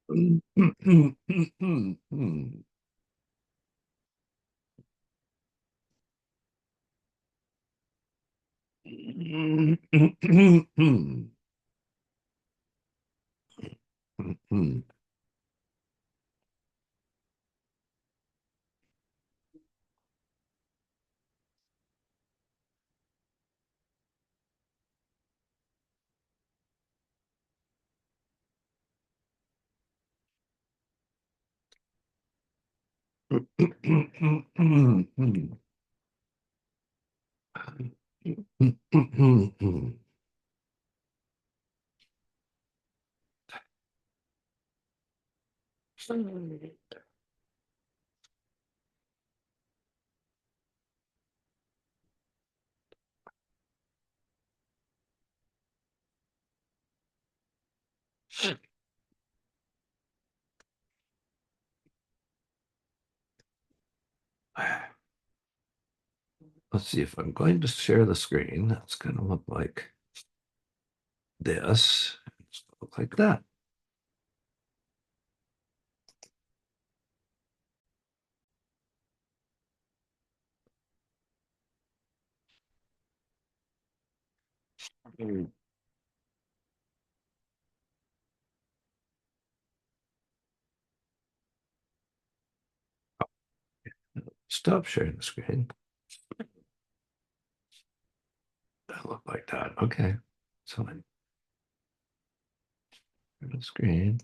Let's see if I'm going to share the screen. That's going to look like this. It's gonna look like that. Stop sharing the screen. That look like that. Okay. So I share the screen.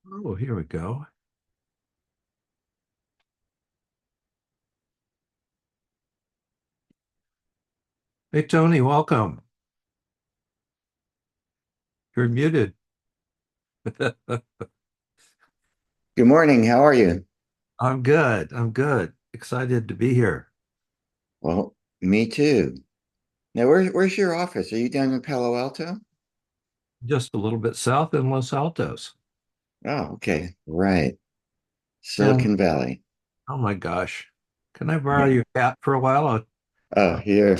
Oh, here we go. Hey, Tony, welcome. You're muted. Good morning. How are you? I'm good. I'm good. Excited to be here. Well, me too. Now, where's your office? Are you down in Palo Alto? Just a little bit south in Los Altos. Oh, okay. Right. And Silicon Valley. oh my gosh, can I borrow your cat for a while? Oh, here.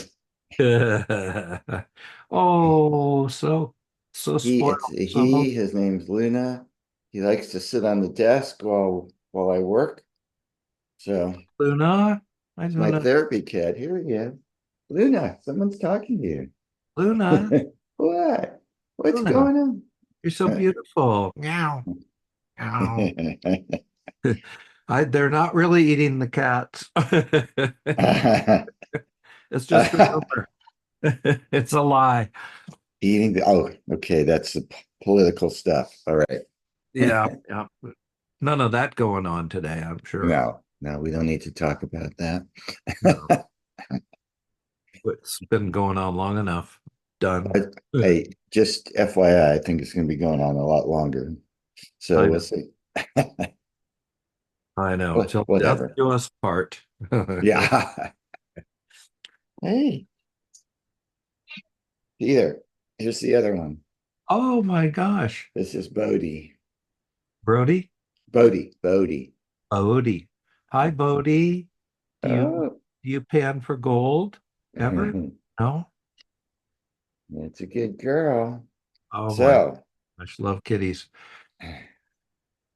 Oh, so spoiled. So His name's Luna. He likes to sit on the desk while I work. So Luna, I it's don't my know. therapy cat. Here he is. Luna, someone's talking to Luna, you. What? What's Luna, going you're so on? beautiful. Meow, meow. They're not really eating the cats. It's just a rumor. It's a lie. Eating oh, okay, that's the political stuff. All right. Yeah, yeah. None of that going on today, I'm sure. No, no, we don't need to talk about that. No, it's been going on long enough. Done. I just FYI, I think it's going to be going on a lot longer. So I we'll know. see. I know. Till death Whatever. do us part. Yeah. Hey, Peter, here's the other one. Oh my gosh. This is Bodie. Brody? Bodie. Bodie. Hi, Bodie. Do you Oh, do you pan for gold ever? No? it's a good girl. Oh my So, gosh, love kitties.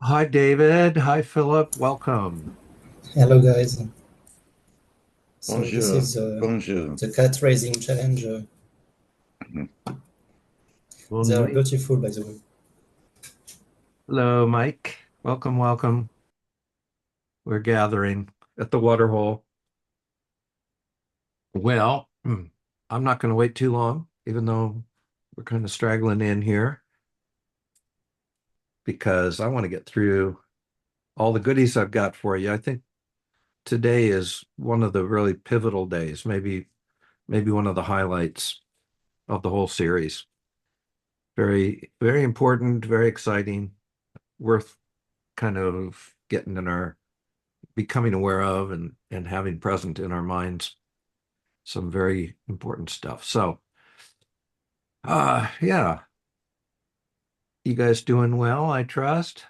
Hi, David. Hi, Philip. Welcome. Hello guys. So this bonjour, is bonjour. the cat raising challenge. They are Bonjour. beautiful, by the way. Hello, Mike. Welcome, welcome. We're gathering at the water hole. Well, I'm not going to wait too long, even though we're kind of straggling in here, because I want to get through all the goodies I've got for you. I think today is one of the really pivotal days, maybe one of the highlights of the whole series. Very, very important, very exciting, worth kind of getting in our becoming aware of and having present in our minds some very important stuff. So, yeah, you guys doing well, I trust.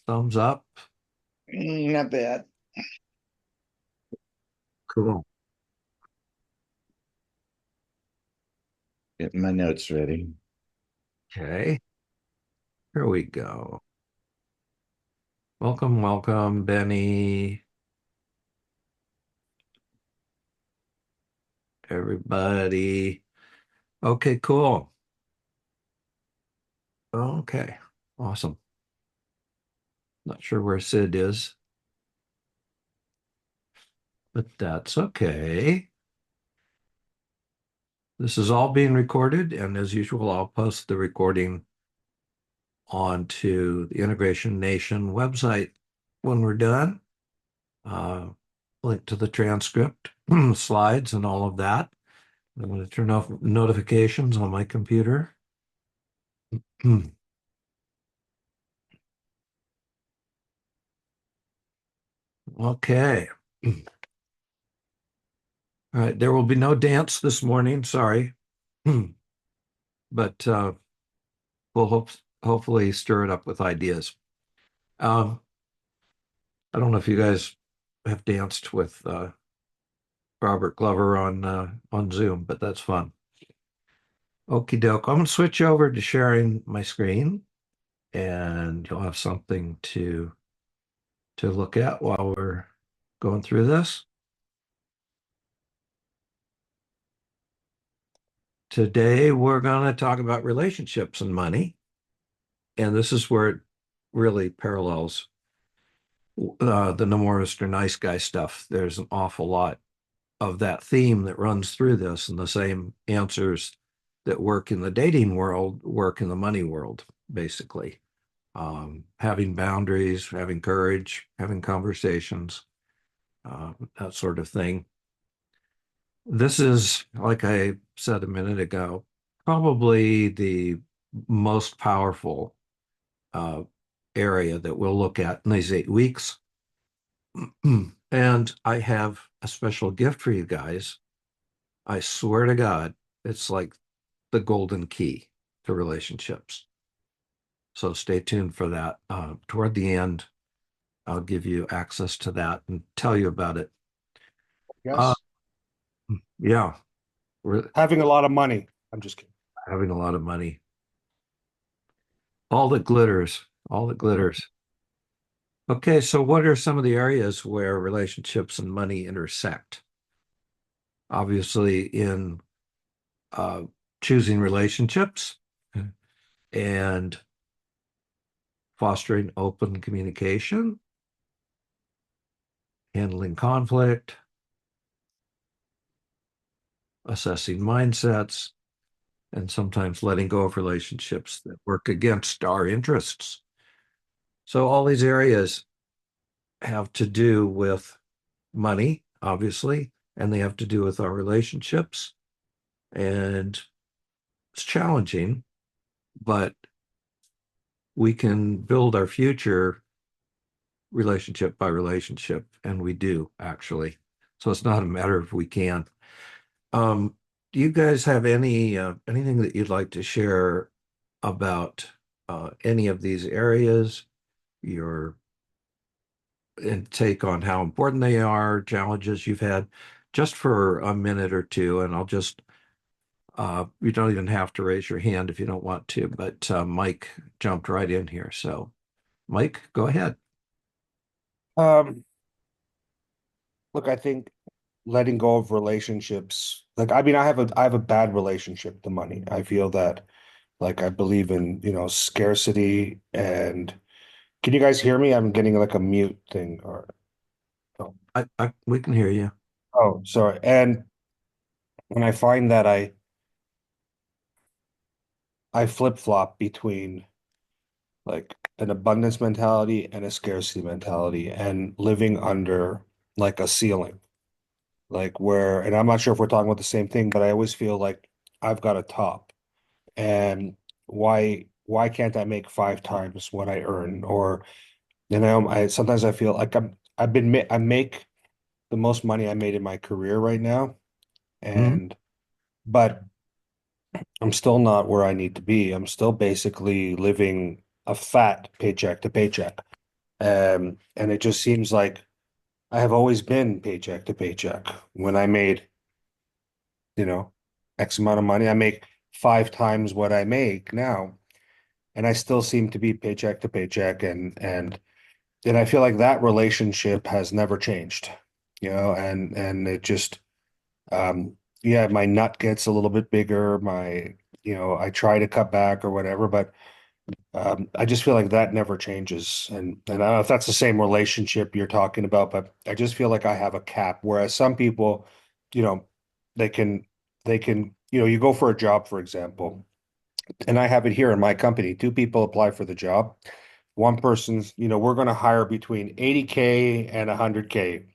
Thumbs up. Not bad. Cool. Getting my notes ready. Okay, here we go. Welcome, welcome, Benny. Everybody. Okay, cool. Okay, awesome. Not sure where Sid is, but that's okay. This is all being recorded, and as usual, I'll post the recording onto the Integration Nation website when we're done. Uh, Link to the transcript, slides, and all of that. I'm going to turn off notifications on my computer. Okay. All right. There will be no dance this morning. Sorry. But we'll hopefully stir it up with ideas. Um, I don't know if you guys have danced with Robert Glover on Zoom, but that's fun. Okie doke. I'm going to switch over to sharing my screen, and you'll have something to look at while we're going through this. Today, we're going to talk about relationships and money. And this is where it really parallels the No More Mr. Nice Guy stuff. There's an awful lot of that theme that runs through this, and the same answers that work in the dating world work in the money world, basically. Having boundaries, having courage, having conversations, that sort of thing. This is, like I said a minute ago, probably the most powerful uh, area that we'll look at in these 8 weeks. And I have a special gift for you guys. I swear to God, it's like the golden key to relationships. So stay tuned for that. Toward the end, I'll give you access to that and tell you about it. Uh, Yes. yeah, we're Having a lot of money. I'm just kidding. having a lot of money. All that glitters, all that glitters. Okay, so what are some of the areas where relationships and money intersect? Obviously, in uh, choosing relationships and fostering open communication, handling conflict, assessing mindsets, and sometimes letting go of relationships that work against our interests. So, all these areas have to do with money, obviously, and they have to do with our relationships. And it's challenging, but we can build our future relationship by relationship, and we do actually. So it's not a matter of we can. Do you guys have anything that you'd like to share about any of these areas? Your take on how important they are, challenges you've had, just for a minute or two, and I'll just you don't even have to raise your hand if you don't want to, but Mike jumped right in here. So Mike, go ahead. Look, I think letting go of relationships, like I mean, I have a bad relationship to money. I feel that like I believe in, scarcity and can you guys hear me? I'm getting like a mute thing or oh, We can hear you. oh sorry. And when I find that I flip-flop between like an abundance mentality and a scarcity mentality and living under like a ceiling. Like where, and I'm not sure if we're talking about the same thing, but I always feel like I've got a top. And why can't I make 5 times what I earn? Or, I sometimes I feel like I make the most money I made in my career right now. Mhm. And but I'm still not where I need to be. I'm still basically living a fat paycheck to paycheck. And it just seems like I have always been paycheck to paycheck. When I made, you know, X amount of money, I make 5 times what I make now. And I still seem to be paycheck to paycheck. And I feel like that relationship has never changed, and it just yeah, my nut gets a little bit bigger. I try to cut back or whatever, but I just feel like that never changes. And I don't know if that's the same relationship you're talking about, but I just feel like I have a cap. Whereas some people, you know, they can you go for a job, for example, and I have it here in my company. 2 people apply for the job. One person's, we're going to hire between 80K and 100K.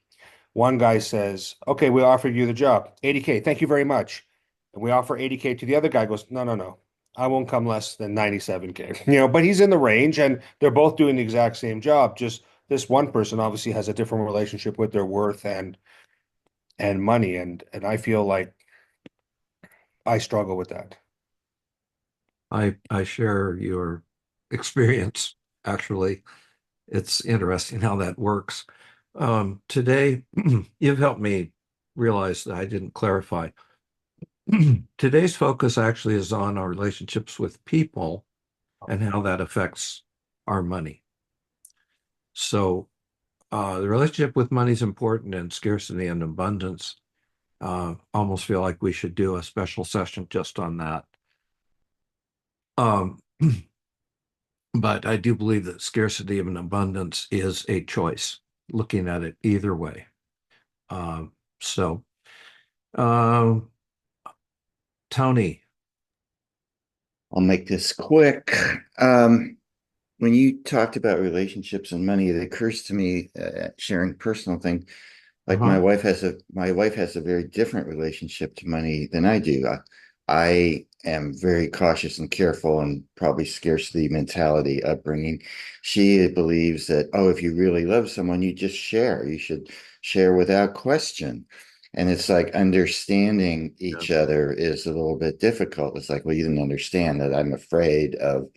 One guy says, okay, we offered you the job, 80K. Thank you very much. And we offer 80K to the other guy goes, no, no, no. I won't come less than 97K. But he's in the range and they're both doing the exact same job. Just this one person obviously has a different relationship with their worth and money. And I feel like I struggle with that. I share your experience, actually. It's interesting how that works. Today, you've helped me realize that I didn't clarify. Today's focus actually is on our relationships with people and how that affects our money. So, the relationship with money is important, and scarcity and abundance. Almost feel like we should do a special session just on that. Um, but I do believe that scarcity and abundance is a choice, looking at it either way. So, um, Tony, I'll make this quick. When you talked about relationships and money, it occurs to me, sharing personal thing, like uh-huh. my wife has a very different relationship to money than I do. I am very cautious and careful and probably scarcity mentality upbringing. She believes that, oh, if you really love someone, you just share. You should share without question. And it's like understanding each other is a little bit difficult. It's like, well, you didn't understand that I'm afraid of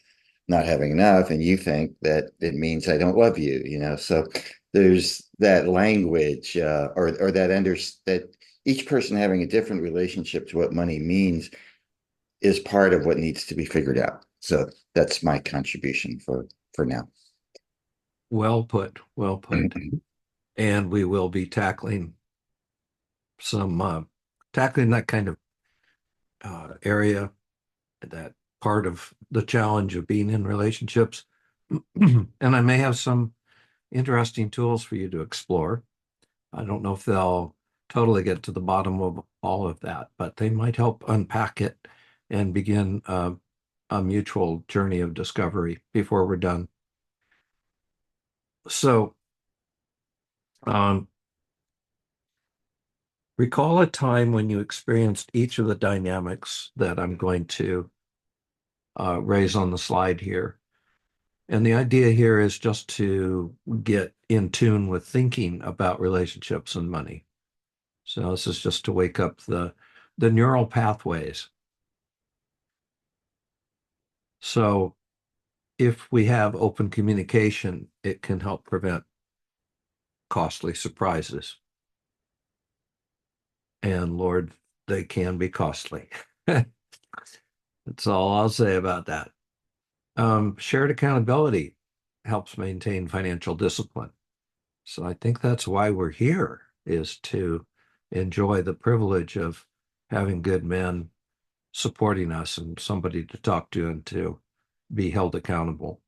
not having enough, and you think that it means I don't love you, So there's that language, or that each person having a different relationship to what money means is part of what needs to be figured out. So that's my contribution for now. Well put, well put. And we will be tackling that kind of area, that part of the challenge of being in relationships. And I may have some interesting tools for you to explore. I don't know if they'll totally get to the bottom of all of that, but they might help unpack it and begin a mutual journey of discovery before we're done. So, um, recall a time when you experienced each of the dynamics that I'm going to raise on the slide here. And the idea here is just to get in tune with thinking about relationships and money. So this is just to wake up the neural pathways. So if we have open communication, it can help prevent costly surprises. And Lord, they can be costly. That's all I'll say about that. Shared accountability helps maintain financial discipline. So I think that's why we're here, is to enjoy the privilege of having good men supporting us and somebody to talk to and to be held accountable.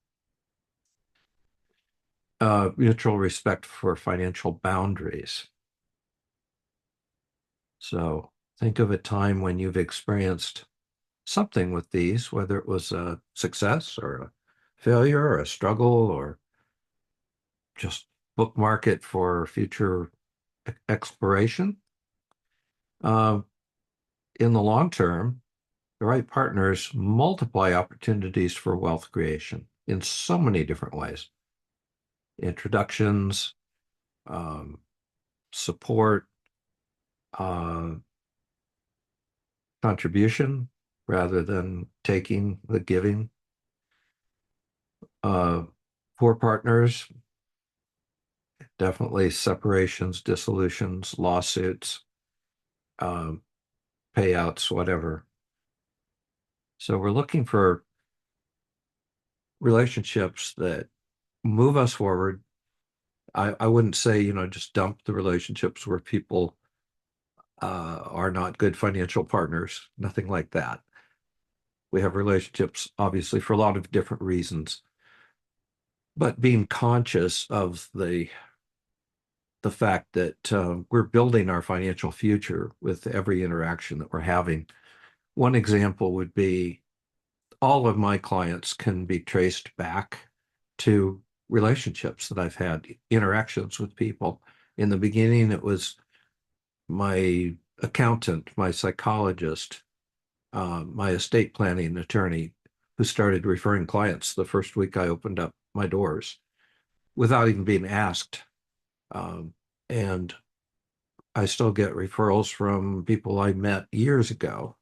Mutual respect for financial boundaries. So think of a time when you've experienced something with these, whether it was a success or a failure or a struggle or just bookmark it for future exploration. In the long term, the right partners multiply opportunities for wealth creation in so many different ways. Introductions, support, contribution rather than taking the giving. Poor partners, definitely separations, dissolutions, lawsuits, payouts, whatever. So we're looking for relationships that move us forward. I wouldn't say, just dump the relationships where people are not good financial partners, nothing like that. We have relationships, obviously, for a lot of different reasons, but being conscious of the fact that we're building our financial future with every interaction that we're having. One example would be all of my clients can be traced back to relationships that I've had, interactions with people. In the beginning, it was my accountant, my psychologist, my estate planning attorney, who started referring clients the first week I opened up my doors without even being asked. And I still get referrals from people I met years ago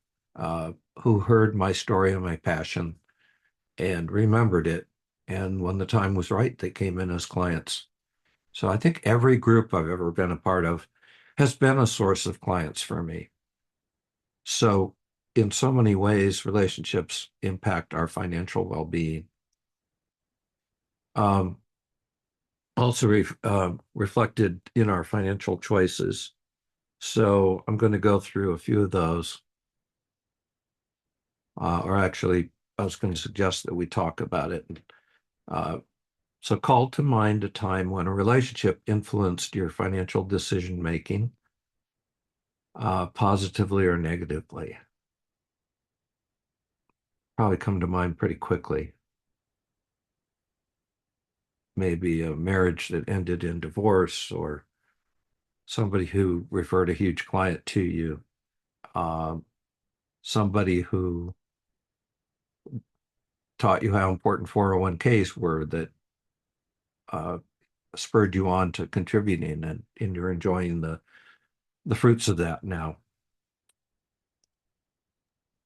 who heard my story and my passion and remembered it. And when the time was right, they came in as clients. So I think every group I've ever been a part of has been a source of clients for me. So in so many ways, relationships impact our financial well-being. Also reflected in our financial choices. So I'm going to go through a few of those. Or actually, I was going to suggest that we talk about it. So call to mind a time when a relationship influenced your financial decision-making, positively or negatively. Probably come to mind pretty quickly. Maybe a marriage that ended in divorce, or somebody who referred a huge client to you, somebody who taught you how important 401ks were that spurred you on to contributing, and you're enjoying the fruits of that now.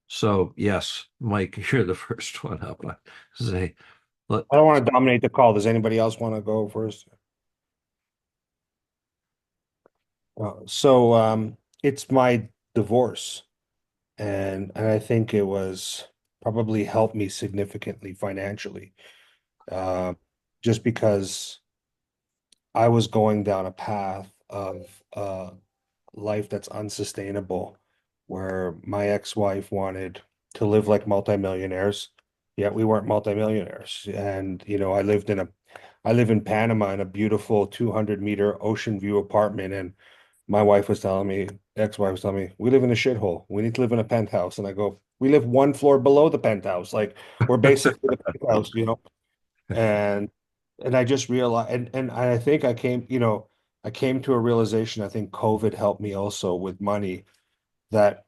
So yes, Mike, you're the first one up. I say, I don't want to dominate the call. Does anybody else want to go first? So it's my divorce, and I think it was probably helped me significantly financially, just because I was going down a path of life that's unsustainable, where my ex-wife wanted to live like multimillionaires, yet we weren't multimillionaires. And I live in Panama in a beautiful 200-meter ocean view apartment, and my wife was telling me, ex-wife was telling me, we live in a shithole. We need to live in a penthouse. And I go, we live one floor below the penthouse. Like, we're basically the penthouse, And I just realized, and I think I came to a realization. I think COVID helped me also with money, that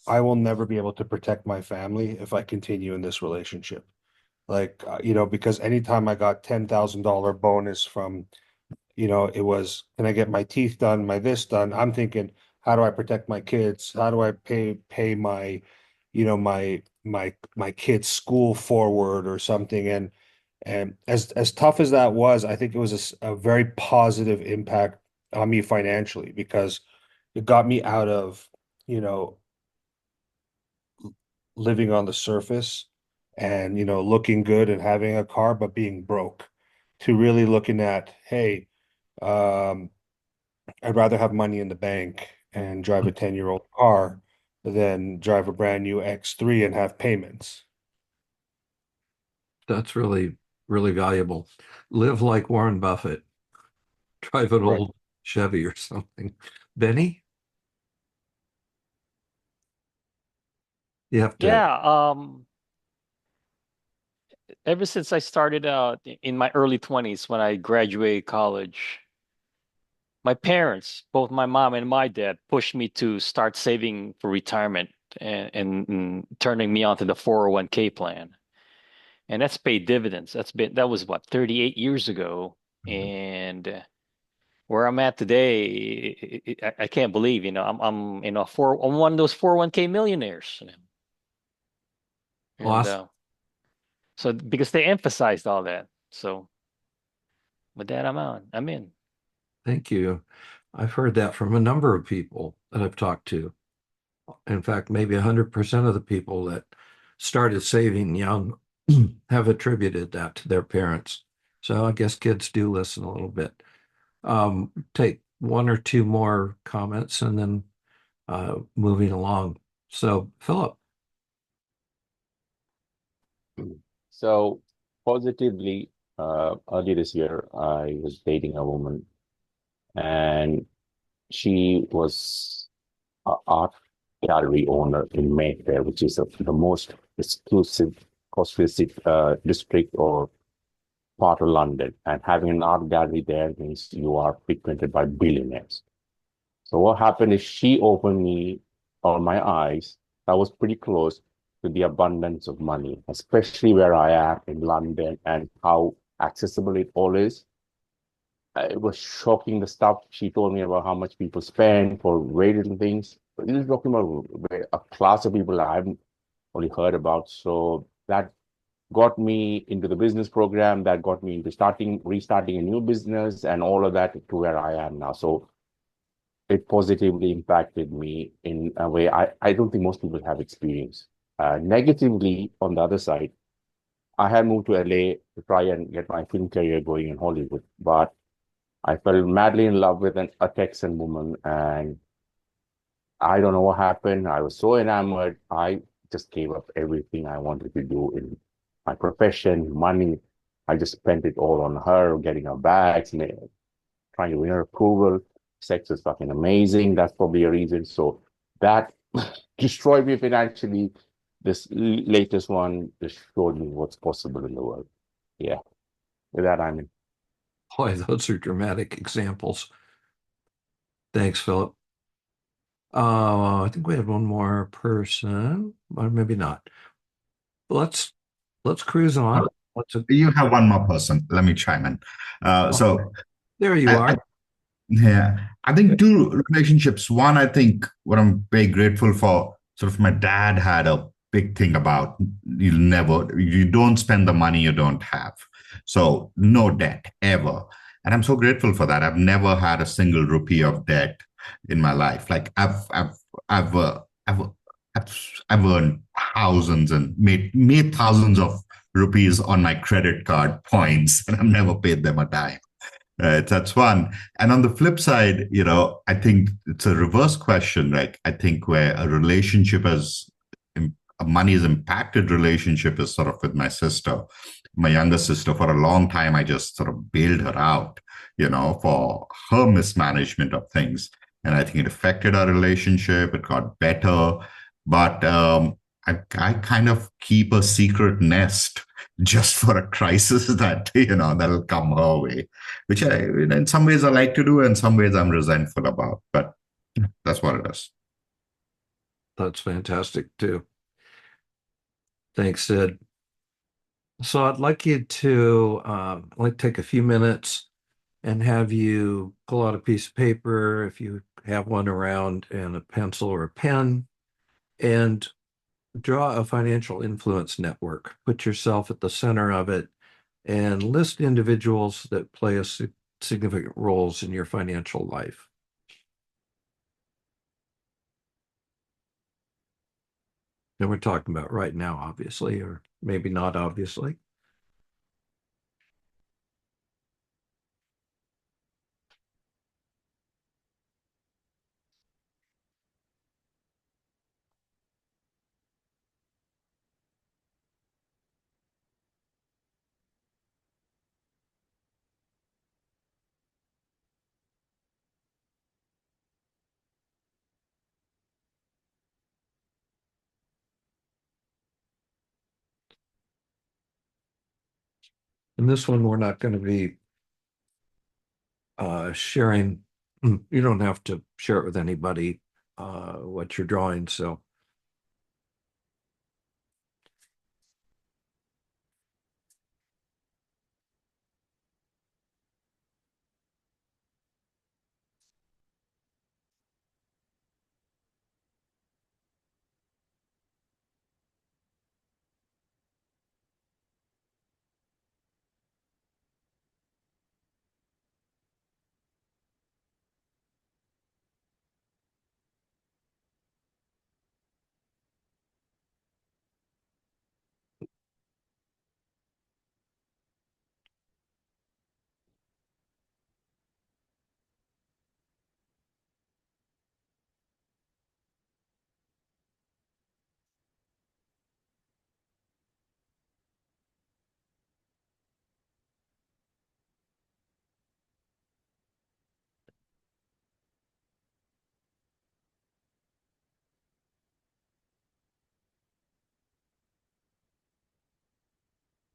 I will never be able to protect my family if I continue in this relationship. Like, because anytime I got $10,000 bonus from, it was, can I get my teeth done, my this done? I'm thinking, how do I protect my kids? How do I pay my, my kids' school forward or something? And as tough as that was, I think it was a very positive impact on me financially because it got me out of, you know, living on the surface and, looking good and having a car, but being broke to really looking at, hey, um, I'd rather have money in the bank and drive a 10-year-old car than drive a brand new X3 and have payments. That's really, really valuable. Live like Warren Buffett. Drive an Right. old Chevy or something. Benny, you have to. Yeah, ever since I started out in my early 20s when I graduated college, my parents, both my mom and my dad, pushed me to start saving for retirement and turning me onto the 401k plan. And that's paid dividends. That was what, 38 years ago. And where I'm at today, I can't believe, I'm one of those 401k millionaires. And Awesome. so because they emphasized all that. So with that, I'm in. Thank you. I've heard that from a number of people that I've talked to. In fact, maybe 100% of the people that started saving young have attributed that to their parents. So I guess kids do listen a little bit. Take one or two more comments and then moving along. So, Philip, So positively, early this year, I was dating a woman, and she was an art gallery owner in Mayfair, which is the most exclusive, costly district or part of London. And having an art gallery there means you are frequented by billionaires. So what happened is she opened me or my eyes. I was pretty close to the abundance of money, especially where I am in London and how accessible it all is. It was shocking the stuff she told me about how much people spend for very little things. But this is talking about a class of people I haven't only heard about. So that got me into the business program, that got me into restarting a new business and all of that to where I am now. So it positively impacted me in a way I don't think most people have experienced. Negatively, on the other side, I had moved to LA to try and get my film career going in Hollywood, but I fell madly in love with a Texan woman, and I don't know what happened. I was so enamored. I just gave up everything I wanted to do in my profession, money. I just spent it all on her, getting her bags, trying to win her approval. Sex is fucking amazing. That's probably a reason. So that destroyed me financially. This latest one just showed me what's possible in the world. Yeah. With that, I'm in. boy, those are dramatic examples. Thanks, Philip. I think we have one more person, or maybe not. Let's cruise on. You have one more person. Let me chime in. So There you I, are. yeah, I think two relationships. One, I think what I'm very grateful for, sort of my dad had a big thing about you don't spend the money you don't have. So no debt ever. And I'm so grateful for that. I've never had a single rupee of debt in my life. Like I've earned thousands and made thousands of rupees on my credit card points, and I've never paid them a dime. That's one. And on the flip side, I think it's a reverse question, right? I think where a relationship a money has impacted relationship is sort of with my sister, my younger sister. For a long time, I just sort of bailed her out, for her mismanagement of things. And I think it affected our relationship. It got better. But I kind of keep a secret nest just for a crisis that that'll come her way, which in some ways I like to do, and some ways I'm resentful about. But that's what it is. That's fantastic too. Thanks, Sid. So I'd like you to like take a few minutes and have you pull out a piece of paper if you have one around and a pencil or a pen and draw a financial influence network. Put yourself at the center of it and list individuals that play significant roles in your financial life. And we're talking about right now, obviously, or maybe not obviously. And this one, we're not going to be sharing. You don't have to share it with anybody, what you're drawing. So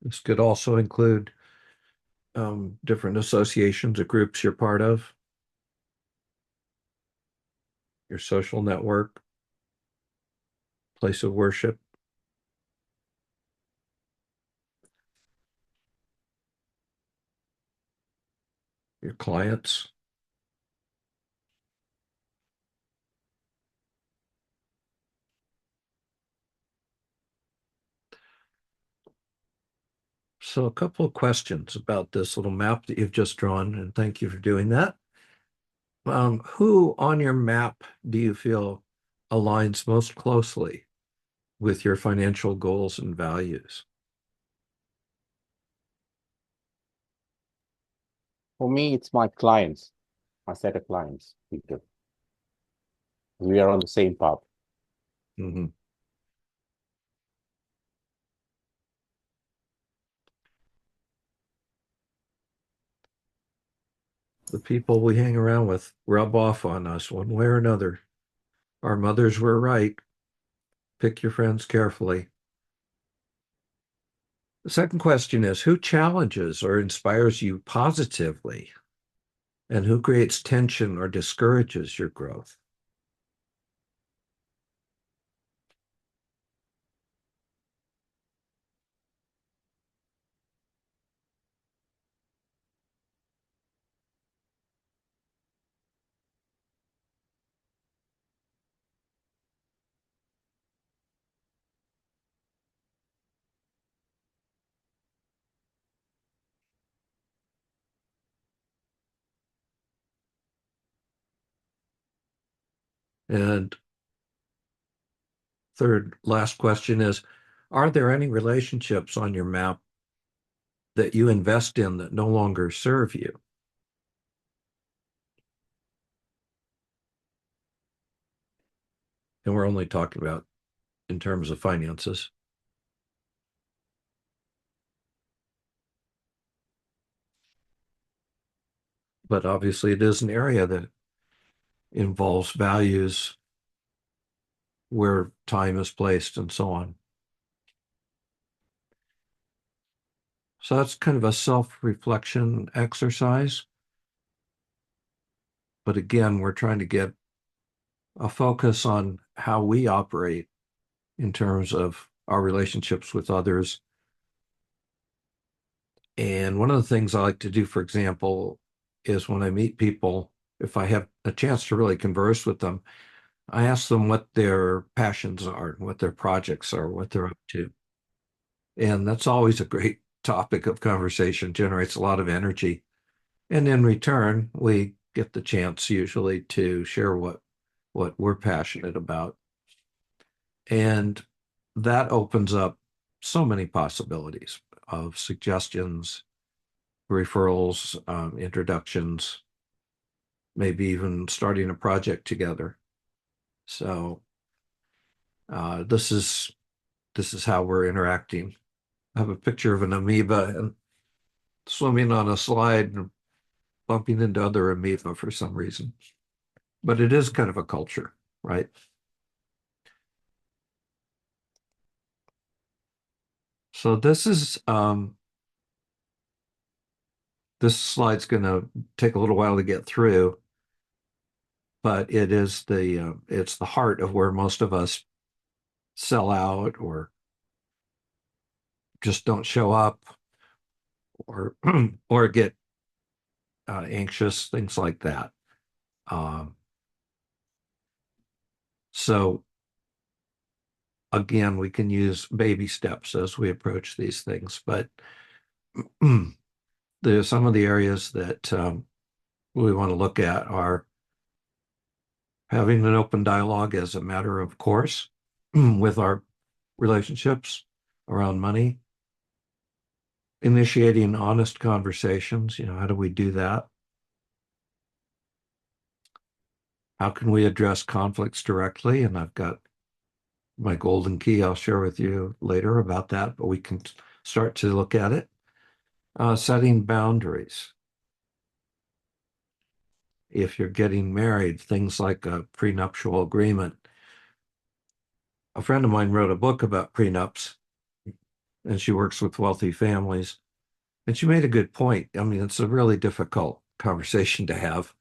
this could also include different associations or groups you're part of, your social network, place of worship, your clients. So a couple of questions about this little map that you've just drawn, and thank you for doing that. Who on your map do you feel aligns most closely with your financial goals and values? For me, it's my clients, my set of clients, Peter. We are on the same path. Mhm. The people we hang around with rub off on us one way or another. Our mothers were right. Pick your friends carefully. The second question is, who challenges or inspires you positively? And who creates tension or discourages your growth? And third, last question is, are there any relationships on your map that you invest in that no longer serve you? And we're only talking about in terms of finances. But obviously it is an area that involves values, where time is placed and so on. So that's kind of a self-reflection exercise. But again, we're trying to get a focus on how we operate in terms of our relationships with others And one of the things I like to do, for example, is when I meet people, if I have a chance to really converse with them, I ask them what their passions are, what their projects are, what they're up to. And that's always a great topic of conversation, generates a lot of energy. And in return, we get the chance usually to share what we're passionate about. And that opens up so many possibilities of suggestions, referrals, introductions, maybe even starting a project together. So this is how we're interacting. I have a picture of an amoeba and swimming on a slide and bumping into other amoeba for some reason. But it is kind of a culture, right? So this slide's going to take a little while to get through, but it is it's the heart of where most of us sell out or just don't show up or or get anxious, things like that. So again, we can use baby steps as we approach these things, but there's some of the areas that we want to look at are having an open dialogue as a matter of course with our relationships around money, initiating honest conversations. How do we do that? How can we address conflicts directly? And I've got my golden key I'll share with you later about that, but we can start to look at it. Setting boundaries. If you're getting married, things like a prenuptial agreement. A friend of mine wrote a book about prenups, and she works with wealthy families. And she made a good point. I mean, it's a really difficult conversation to have.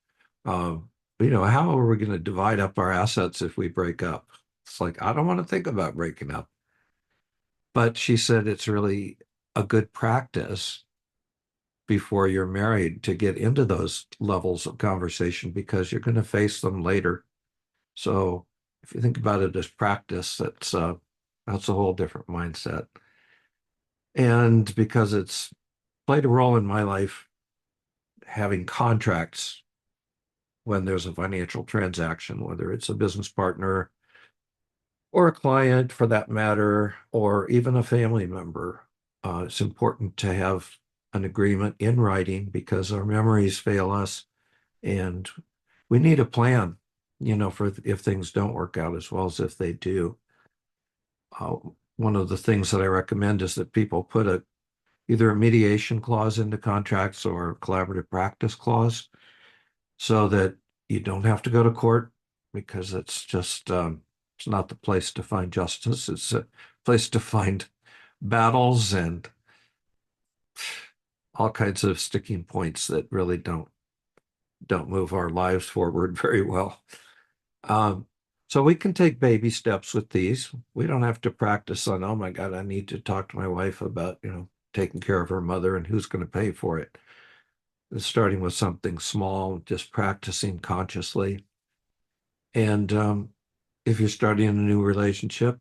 How are we going to divide up our assets if we break up? It's like, I don't want to think about breaking up. But she said it's really a good practice before you're married to get into those levels of conversation because you're going to face them later. So if you think about it as practice, that's a whole different mindset. And because it's played a role in my life, having contracts when there's a financial transaction, whether it's a business partner or a client for that matter, or even a family member, it's important to have an agreement in writing because our memories fail us and we need a plan, for if things don't work out as well as if they do. One of the things that I recommend is that people put either a mediation clause into contracts or a collaborative practice clause so that you don't have to go to court because it's just it's not the place to find justice. It's a place to find battles and all kinds of sticking points that really don't move our lives forward very well. So we can take baby steps with these. We don't have to practice on, oh my God, I need to talk to my wife about, taking care of her mother and who's going to pay for it. It's starting with something small, just practicing consciously. And if you're starting a new relationship,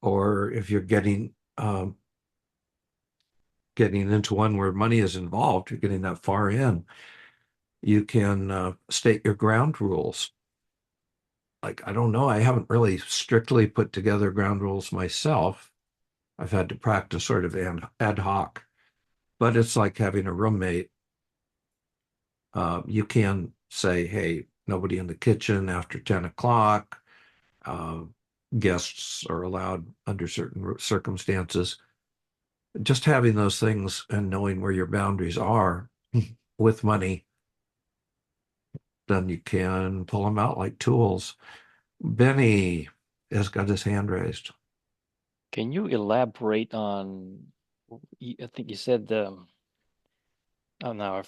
or if you're getting into one where money is involved, you're getting that far in, you can state your ground rules. Like, I don't know, I haven't really strictly put together ground rules myself. I've had to practice sort of ad hoc, but it's like having a roommate. You can say, hey, nobody in the kitchen after 10 o'clock. Guests are allowed under certain circumstances. Just having those things and knowing where your boundaries are with money, then you can pull them out like tools. Benny has got his hand raised. Can you elaborate on, I think you said oh no,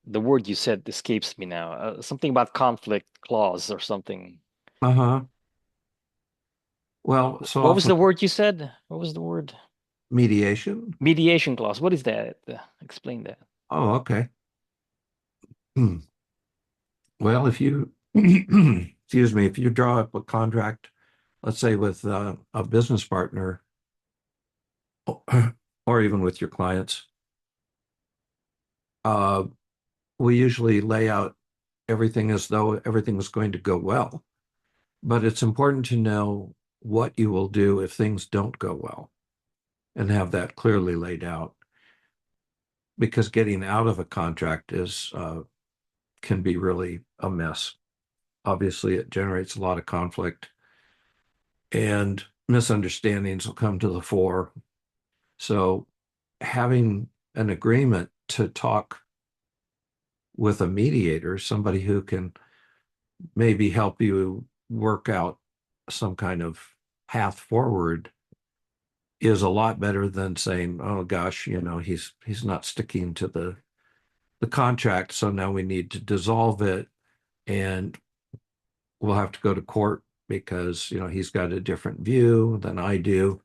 the word you said escapes me now. Something about conflict clause or something. Uh-huh. Well, so What was the often word you said? What was the word? Mediation? Mediation clause. What is that? Explain that. Oh, okay. Well, if you, excuse me, if you draw up a contract, let's say with a business partner, or even with your clients, uh, we usually lay out everything as though everything was going to go well. But it's important to know what you will do if things don't go well and have that clearly laid out. Because getting out of a contract is can be really a mess. Obviously, it generates a lot of conflict and misunderstandings will come to the fore. So having an agreement to talk with a mediator, somebody who can maybe help you work out some kind of path forward, is a lot better than saying, oh gosh, he's not sticking to the contract, so now we need to dissolve it and we'll have to go to court because he's got a different view than I do.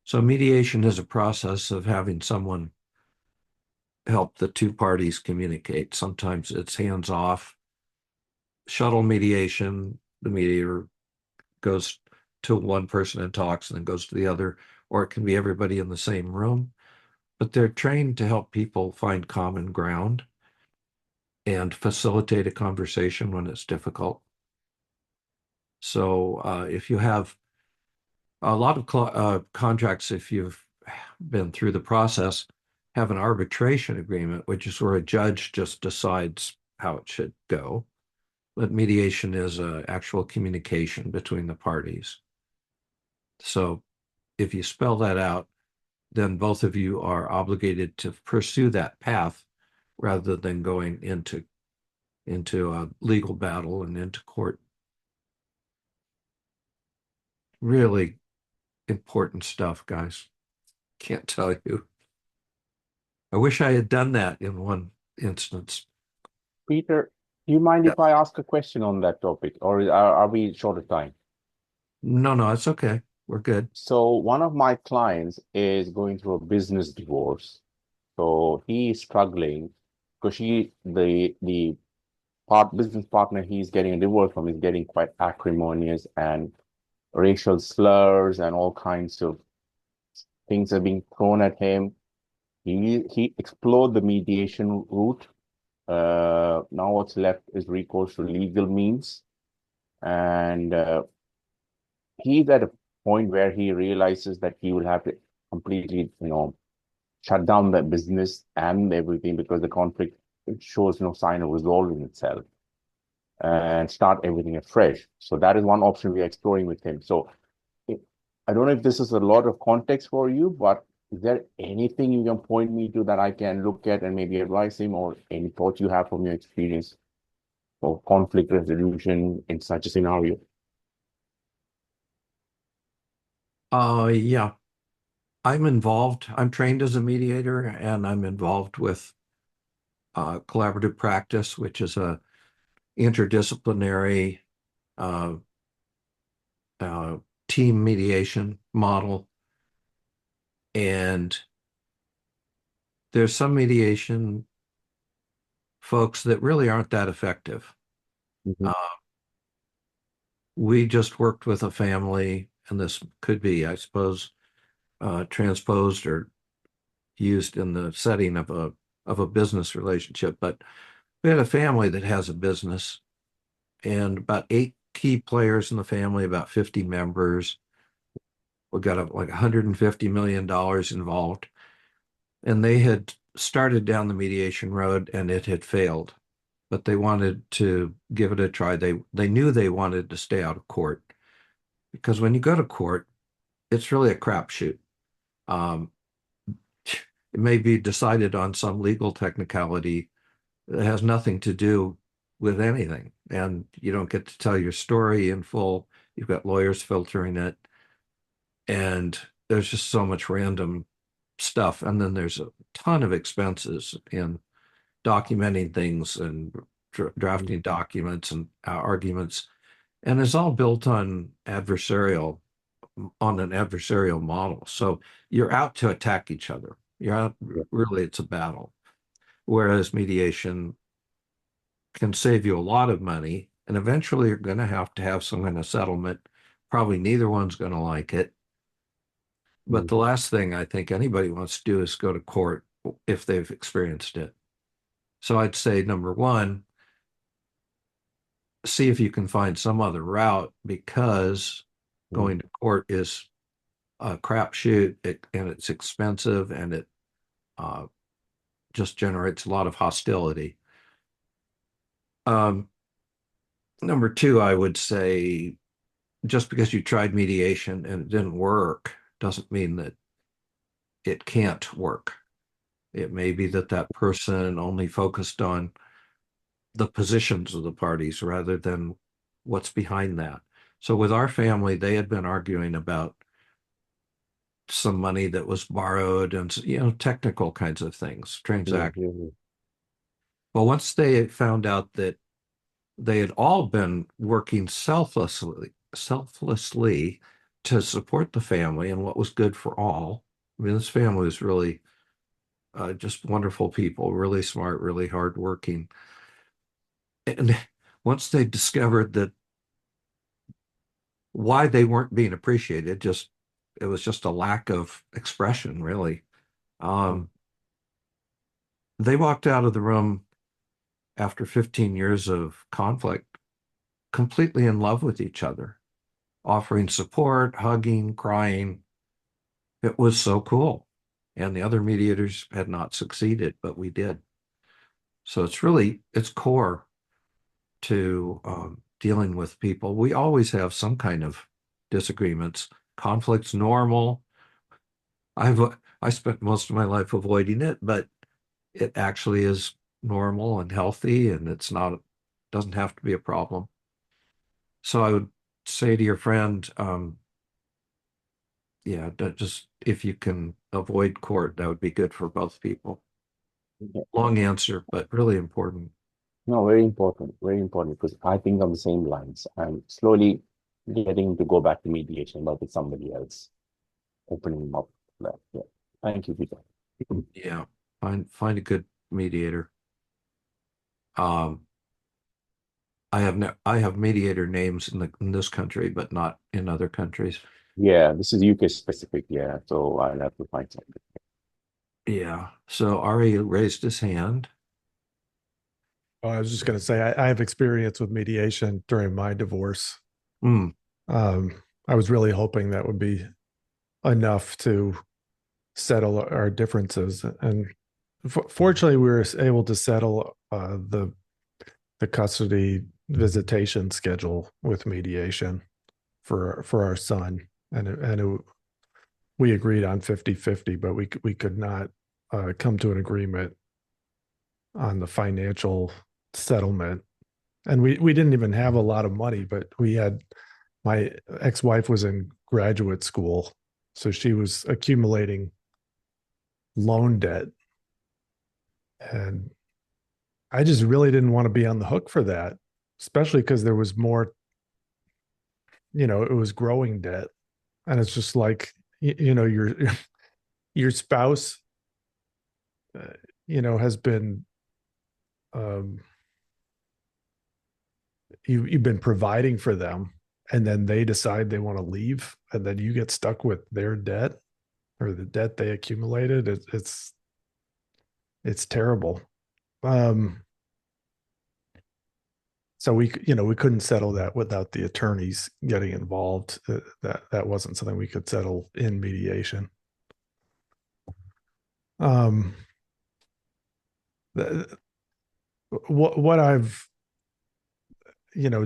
So mediation is a process of having someone help the two parties communicate. Sometimes it's hands off, shuttle mediation. The mediator goes to one person and talks and then goes to the other, or it can be everybody in the same room. But they're trained to help people find common ground and facilitate a conversation when it's difficult. So if you have a lot of contracts, if you've been through the process, have an arbitration agreement, which is where a judge just decides how it should go. But mediation is actual communication between the parties. So if you spell that out, then both of you are obligated to pursue that path rather than going into a legal battle and into court. Really important stuff, guys. Can't tell you. I wish I had done that in one instance. Peter, do you mind if I ask a question on that topic, or are we short of time? No, it's okay. We're good. So one of my clients is going through a business divorce. So he is struggling because the business partner he's getting a divorce from is getting quite acrimonious, and racial slurs and all kinds of things are being thrown at him. He explored the mediation route. Now what's left is recourse to legal means. And he's at a point where he realizes that he will have to completely, shut down that business and everything because the conflict shows no sign of resolving itself, and start everything afresh. So that is one option we are exploring with him. So I don't know if this is a lot of context for you, but is there anything you can point me to that I can look at and maybe advise him, or any thoughts you have from your experience of conflict resolution in such a scenario? Yeah. I'm involved. I'm trained as a mediator, and I'm involved with collaborative practice, which is a interdisciplinary team mediation model. And there's some mediation folks that really aren't that effective. Mhm. We just worked with a family, and this could be, I suppose, transposed or used in the setting of a business relationship. But we had a family that has a business, and about 8 key players in the family, about 50 members. We got like $150 million involved, and they had started down the mediation road and it had failed, but they wanted to give it a try. They knew they wanted to stay out of court, because when you go to court, it's really a crapshoot. It may be decided on some legal technicality that has nothing to do with anything, and you don't get to tell your story in full. You've got lawyers filtering it, and there's just so much random stuff. And then there's a ton of expenses in documenting things and drafting documents and arguments. And it's all built on adversarial on an adversarial model. So you're out to attack each other. You're out, really, it's a battle. Whereas mediation can save you a lot of money, and eventually you're going to have some kind of settlement. Probably neither one's going to like it. But the last thing I think anybody wants to do is go to court if they've experienced it. So I'd say number one, see if you can find some other route, because going to court is a crapshoot, and it's expensive, and it just generates a lot of hostility. Number two, I would say, just because you tried mediation and it didn't work doesn't mean that it can't work. It may be that that person only focused on the positions of the parties rather than what's behind that. So with our family, they had been arguing about some money that was borrowed and, technical kinds of things, transactions. Well, once they found out that they had all been working selflessly to support the family and what was good for all. I mean, this family was really just wonderful people, really smart, really hardworking. And once they discovered that why they weren't being appreciated, it was just a lack of expression, really. They walked out of the room after 15 years of conflict, completely in love with each other, offering support, hugging, crying. It was so cool. And the other mediators had not succeeded, but we did. So it's core to dealing with people. We always have some kind of disagreements. Conflict's normal. I spent most of my life avoiding it, but it actually is normal and healthy, and doesn't have to be a problem. So I would say to your friend, just if you can avoid court, that would be good for both people. Long answer, but really important. No, very important, because I think on the same lines. I'm slowly getting to go back to mediation, but with somebody else, opening up that. Yeah. Thank you, Peter. Yeah, find a good mediator. I have mediator names in this country, but not in other countries. Yeah, this is UK specific. Yeah, so I'll have to find something. Yeah. So Ari raised his hand. Oh, I was just going to say, I have experience with mediation during my divorce. Mm. I was really hoping that would be enough to settle our differences. And fortunately, we were able to settle the custody visitation schedule with mediation for our son. And we agreed on 50-50, but we could not come to an agreement on the financial settlement. And we didn't even have a lot of money, but my ex-wife was in graduate school, so she was accumulating loan debt. And I just really didn't want to be on the hook for that, especially because there was more, it was growing debt. And it's just like, your spouse, has been, you've been providing for them, and then they decide they want to leave, and then you get stuck with their debt or the debt they accumulated. It's terrible. So we couldn't settle that without the attorneys getting involved. That wasn't something we could settle in mediation. What I've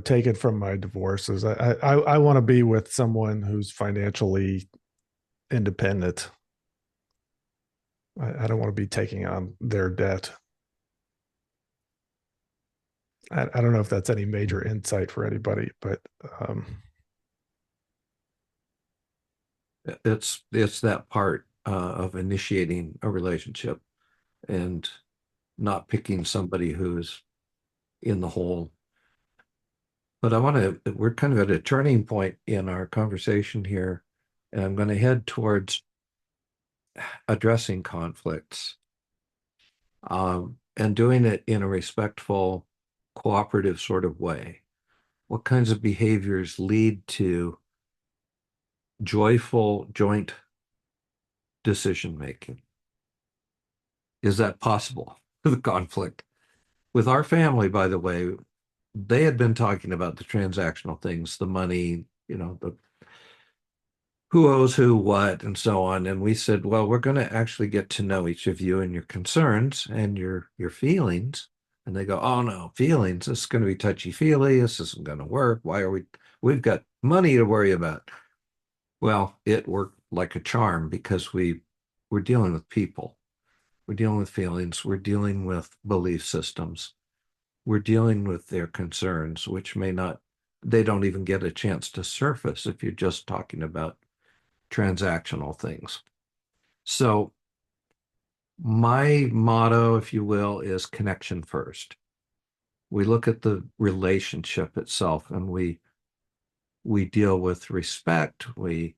taken from my divorce is I want to be with someone who's financially independent. I don't want to be taking on their debt. I don't know if that's any major insight for anybody, but it's that part of initiating a relationship and not picking somebody who's in the hole. But we're kind of at a turning point in our conversation here. And I'm going to head towards addressing conflicts, and doing it in a respectful, cooperative sort of way. What kinds of behaviors lead to joyful joint decision making? Is that possible? The conflict with our family, by the way, they had been talking about the transactional things, the money, the who owes who what, and so on. And we said, well, we're going to actually get to know each of you and your concerns and your feelings. And they go, oh no, feelings. This is going to be touchy feely. This isn't going to work. Why are we? We've got money to worry about. Well, it worked like a charm because we're dealing with people. We're dealing with feelings. We're dealing with belief systems. We're dealing with their concerns, which they don't even get a chance to surface if you're just talking about transactional things. So my motto, if you will, is connection first. We look at the relationship itself and we deal with respect. We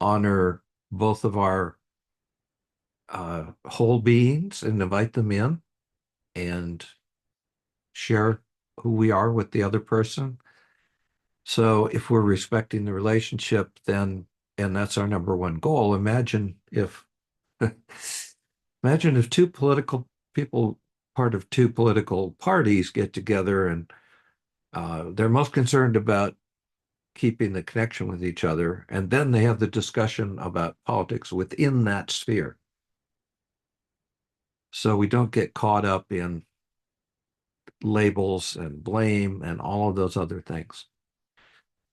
honor both of our whole beings and invite them in and share who we are with the other person. So if we're respecting the relationship, then, and that's our number one goal, imagine if two political people, part of two political parties, get together and they're most concerned about keeping the connection with each other, and then they have the discussion about politics within that sphere. So we don't get caught up in labels and blame and all of those other things.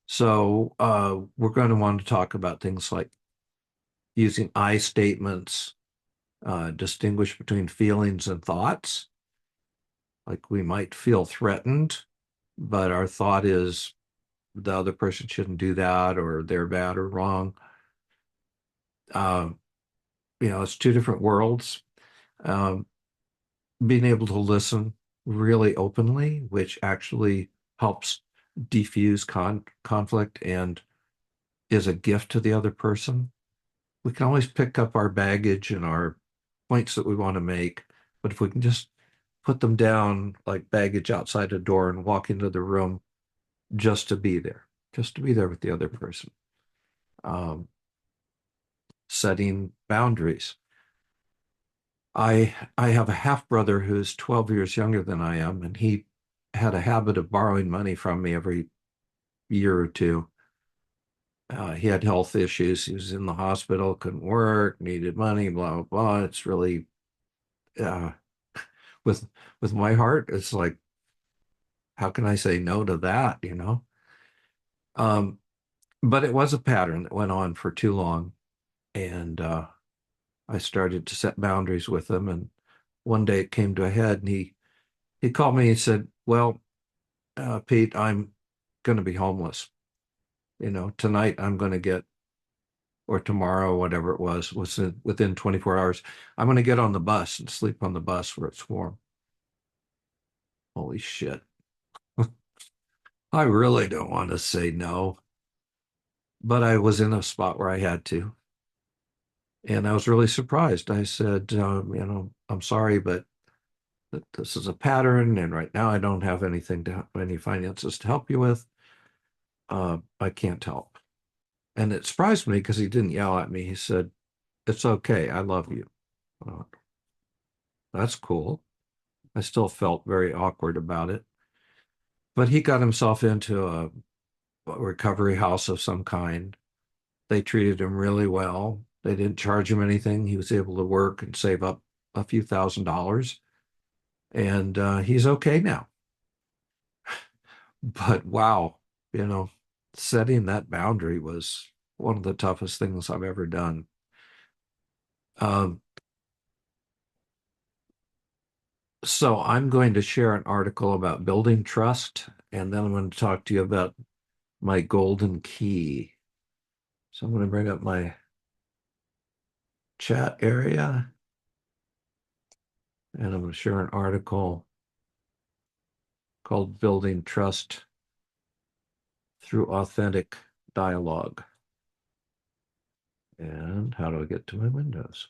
So we're going to want to talk about things like using I statements, distinguish between feelings and thoughts. Like we might feel threatened, but our thought is the other person shouldn't do that, or they're bad or wrong. It's two different worlds. Being able to listen really openly, which actually helps defuse conflict and is a gift to the other person. We can always pick up our baggage and our points that we want to make, but if we can just put them down like baggage outside a door and walk into the room just to be there with the other person. Setting boundaries. I have a half brother who's 12 years younger than I am, and he had a habit of borrowing money from me every year or two. He had health issues. He was in the hospital, couldn't work, needed money, blah, blah, blah. It's really, with my heart, it's like, how can I say no to that, But it was a pattern that went on for too long. And I started to set boundaries with him. And one day it came to a head, and he called me and said, well, Pete, I'm going to be homeless. Tonight I'm going to get, or tomorrow, whatever it was within 24 hours, I'm going to get on the bus and sleep on the bus where it's warm. Holy shit. I really don't want to say no, but I was in a spot where I had to. And I was really surprised. I said, I'm sorry, but this is a pattern. And right now I don't have any finances to help you with. I can't help. And it surprised me because he didn't yell at me. He said, it's okay. I love you. That's cool. I still felt very awkward about it. But he got himself into a recovery house of some kind. They treated him really well. They didn't charge him anything. He was able to work and save up a few $1,000s. And he's okay now. But wow, setting that boundary was one of the toughest things I've ever done. So I'm going to share an article about building trust, and then I'm going to talk to you about my golden key. So I'm going to bring up my chat area, and I'm going to share an article called Building Trust Through Authentic dialogue. And how do I get to my windows?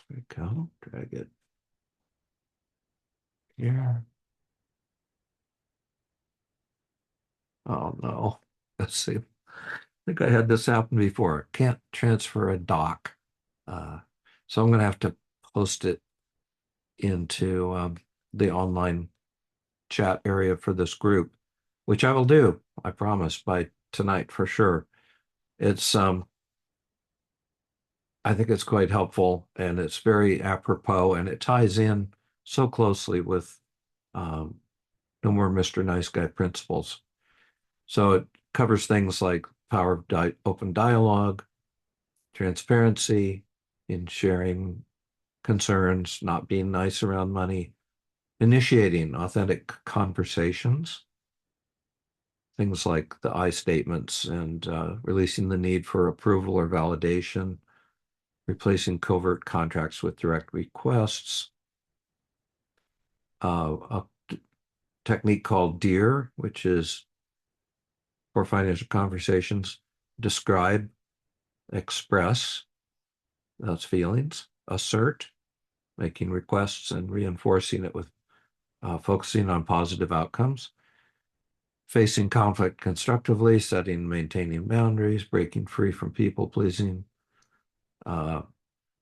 There we go. Drag it here. Oh no. Let's see. I think I had this happen before. Can't transfer a doc. So I'm going to have to post it into the online chat area for this group, which I will do, I promise, by tonight for sure. It's I think it's quite helpful and it's very apropos and it ties in so closely with No More Mr. Nice Guy principles. So it covers things like power of open dialogue, transparency in sharing concerns, not being nice around money, initiating authentic conversations, things like the I statements and releasing the need for approval or validation, replacing covert contracts with direct requests, a technique called DEAR, which is for financial conversations, describe, express those feelings, assert, making requests and reinforcing it with focusing on positive outcomes, facing conflict constructively, setting and maintaining boundaries, breaking free from people pleasing.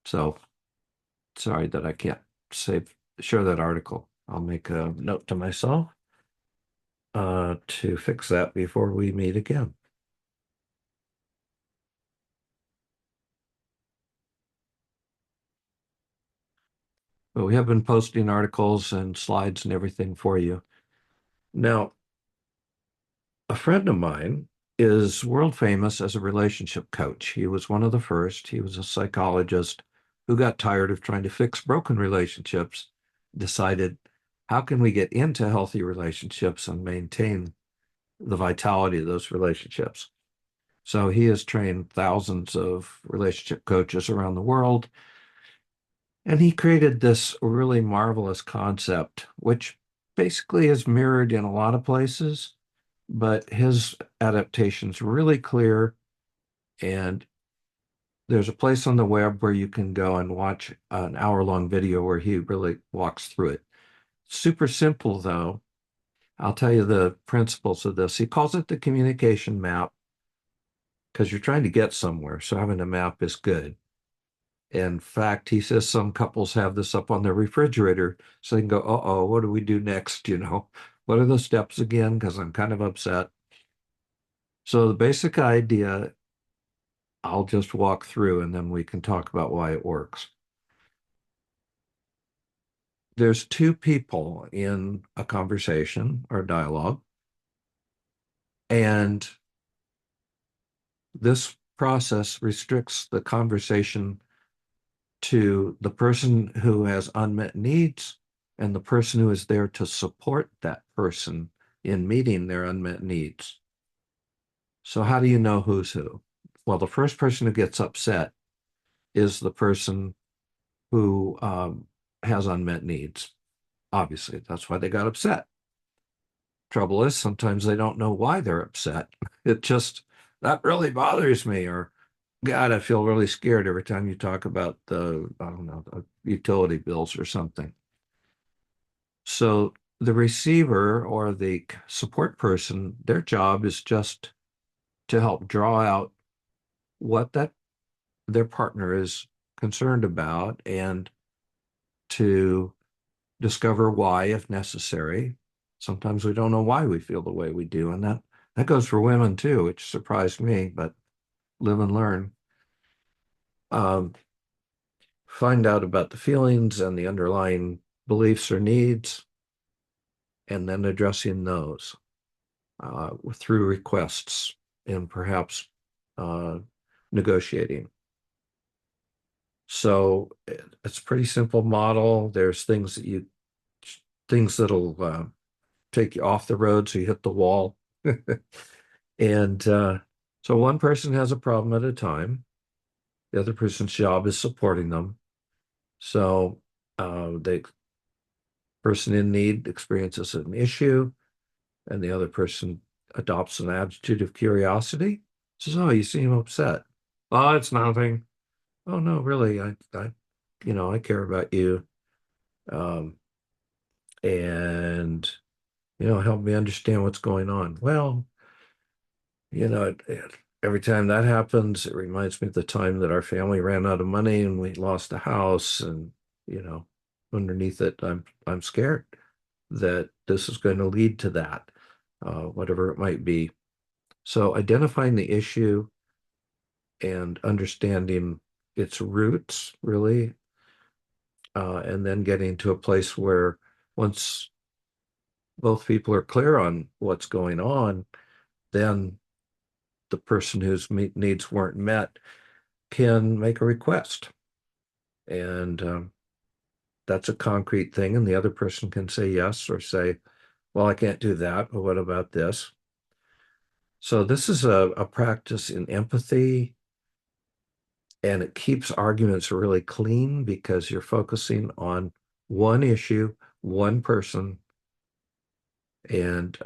So sorry that I can't share that article. I'll make a note to myself to fix that before we meet again. But we have been posting articles and slides and everything for you. Now, a friend of mine is world famous as a relationship coach. He was one of the first. He was a psychologist who got tired of trying to fix broken relationships, decided, how can we get into healthy relationships and maintain the vitality of those relationships? So he has trained thousands of relationship coaches around the world. And he created this really marvelous concept, which basically is mirrored in a lot of places, but his adaptation's really clear. And there's a place on the web where you can go and watch an hour-long video where he really walks through it. Super simple, though. I'll tell you the principles of this. He calls it the communication map because you're trying to get somewhere, so having a map is good. In fact, he says some couples have this up on their refrigerator so they can go, uh-oh, what do we do next? You know, what are the steps again? Because I'm kind of upset. So the basic idea, I'll just walk through and then we can talk about why it works. There's two people in a conversation or dialogue, and this process restricts the conversation to the person who has unmet needs and the person who is there to support that person in meeting their unmet needs. So how do you know who's who? Well, the first person who gets upset is the person who has unmet needs. Obviously, that's why they got upset. Trouble is, sometimes they don't know why they're upset. It just, that really bothers me, or God, I feel really scared every time you talk about the, I don't know, the utility bills or something. So the receiver or the support person, their job is just to help draw out what their partner is concerned about and to discover why if necessary. Sometimes we don't know why we feel the way we do, and that goes for women too, which surprised me, but live and learn. Find out about the feelings and the underlying beliefs or needs, and then addressing those through requests and perhaps negotiating. So it's a pretty simple model. There's things that'll take you off the road so you hit the wall. And so one person has a problem at a time. The other person's job is supporting them. So the person in need experiences an issue, and the other person adopts an attitude of curiosity. Says, "Oh, you seem upset." "Oh, it's nothing." "Oh, no, really, I care about you. Um, and, help me understand what's going on." Well, every time that happens, it reminds me of the time that our family ran out of money and we lost a house. And, you know, underneath it, I'm scared that this is going to lead to that, whatever it might be. So identifying the issue and understanding its roots, really, and then getting to a place where once both people are clear on what's going on, then the person whose needs weren't met can make a request. And that's a concrete thing. And the other person can say yes or say, "Well, I can't do that, but what about this?" So this is a practice in empathy, and it keeps arguments really clean because you're focusing on one issue, one person, and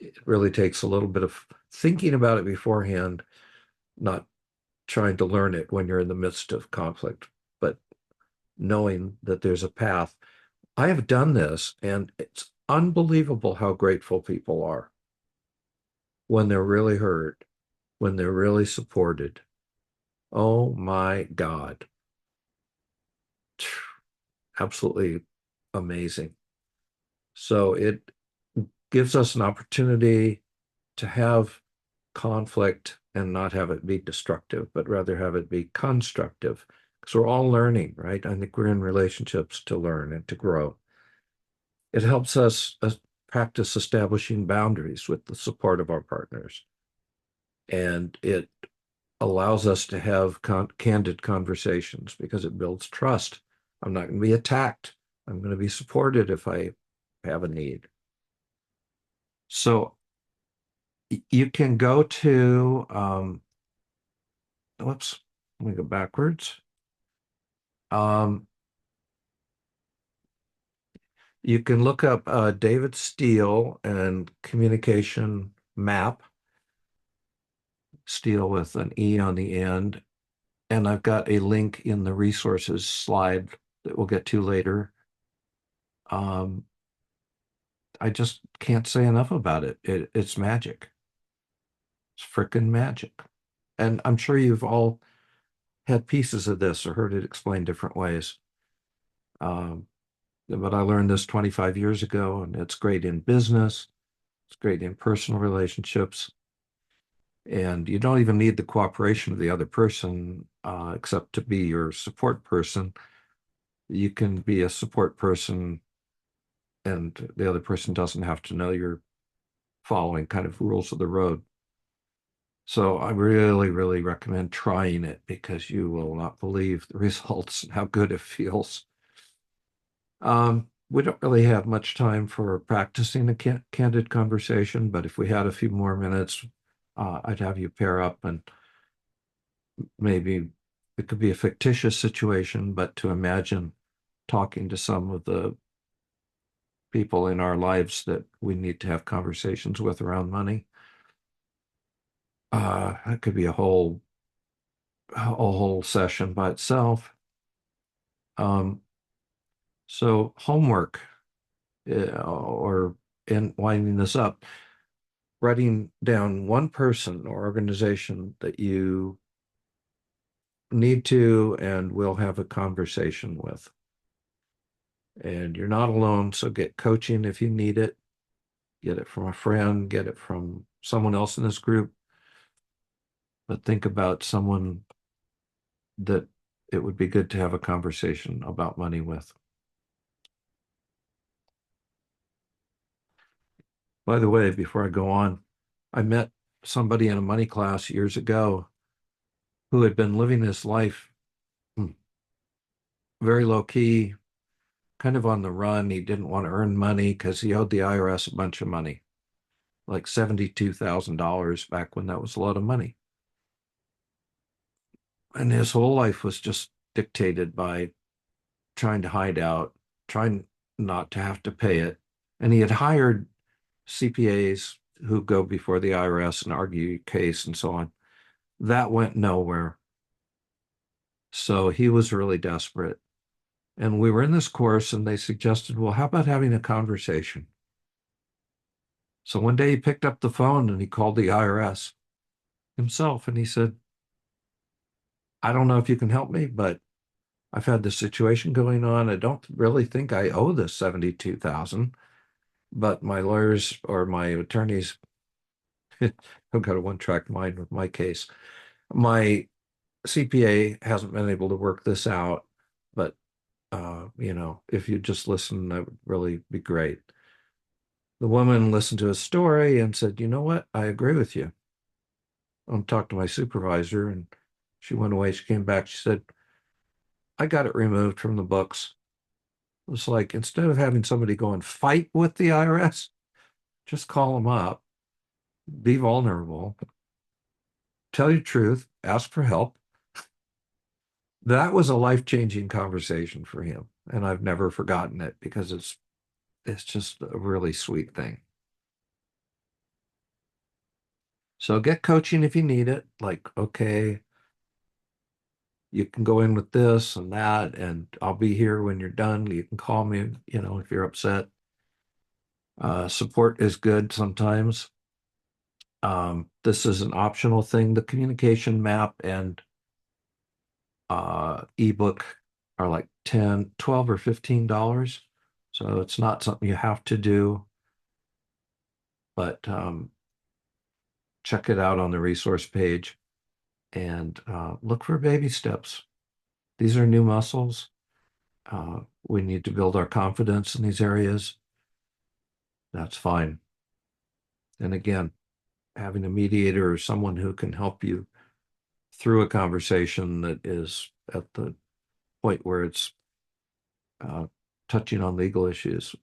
it really takes a little bit of thinking about it beforehand, not trying to learn it when you're in the midst of conflict, but knowing that there's a path. I have done this, and it's unbelievable how grateful people are when they're really heard, when they're really supported. Oh my God. Absolutely amazing. So it gives us an opportunity to have conflict and not have it be destructive, but rather have it be constructive. Because we're all learning, right? I think we're in relationships to learn and to grow. It helps us practice establishing boundaries with the support of our partners. And it allows us to have candid conversations because it builds trust. I'm not going to be attacked. I'm going to be supported if I have a need. So you can go to, whoops, let me go backwards. You can look up David Steele and communication map, Steele with an E on the end. And I've got a link in the resources slide that we'll get to later. I just can't say enough about it. It's magic. It's frickin' magic. And I'm sure you've all had pieces of this or heard it explained different ways. But I learned this 25 years ago, and it's great in business. It's great in personal relationships. And you don't even need the cooperation of the other person, except to be your support person. You can be a support person, and the other person doesn't have to know you're following kind of rules of the road. So I really, really recommend trying it because you will not believe the results and how good it feels. We don't really have much time for practicing a candid conversation, but if we had a few more minutes, I'd have you pair up, and maybe it could be a fictitious situation, but to imagine talking to some of the people in our lives that we need to have conversations with around money. That could be a whole session by itself. So homework, or in winding this up, writing down one person or organization that you need to and will have a conversation with. And you're not alone, so get coaching if you need it. Get it from a friend, get it from someone else in this group. But think about someone that it would be good to have a conversation about money with. By the way, before I go on, I met somebody in a money class years ago who had been living his life very low key, kind of on the run. He didn't want to earn money because he owed the IRS a bunch of money, like $72,000 back when that was a lot of money. And his whole life was just dictated by trying to hide out, trying not to have to pay it. And he had hired CPAs who go before the IRS and argue your case and so on. That went nowhere. So he was really desperate. And we were in this course and they suggested, well, how about having a conversation? So one day he picked up the phone and he called the IRS himself and he said, I don't know if you can help me, but I've had this situation going on. I don't really think I owe this 72,000, but my lawyers or my attorneys I've got a one-track mind with my case. My CPA hasn't been able to work this out, but if you just listen, that would really be great. The woman listened to his story and said, you know what? I agree with you. I'll talk to my supervisor. And she went away. She came back. She said, I got it removed from the books. It was like, instead of having somebody go and fight with the IRS, just call them up, be vulnerable, tell your truth, ask for help. That was a life-changing conversation for him. And I've never forgotten it because it's just a really sweet thing. So get coaching if you need it. Like, okay, you can go in with this and that, and I'll be here when you're done. You can call me, if you're upset. Support is good sometimes. This is an optional thing. The communication map and ebook are like $10, $12 or $15. So it's not something you have to do, but check it out on the resource page and look for baby steps. These are new muscles. We need to build our confidence in these areas. That's fine. And again, having a mediator or someone who can help you through a conversation that is at the point where it's touching on legal issues,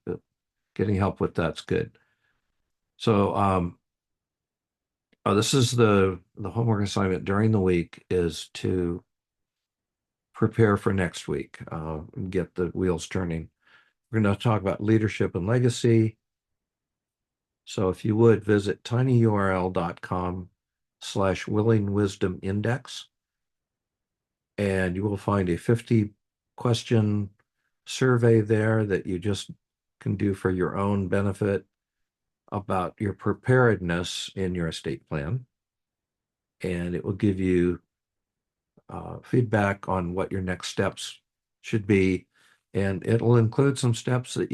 getting help with that's good. So this is the homework assignment during the week is to prepare for next week, and get the wheels turning. We're going to talk about leadership and legacy. So if you would visit tinyurl.com/willingwisdomindex, and you will find a 50-question survey there that you just can do for your own benefit about your preparedness in your estate plan. And it will give you feedback on what your next steps should be. And it'll include some steps that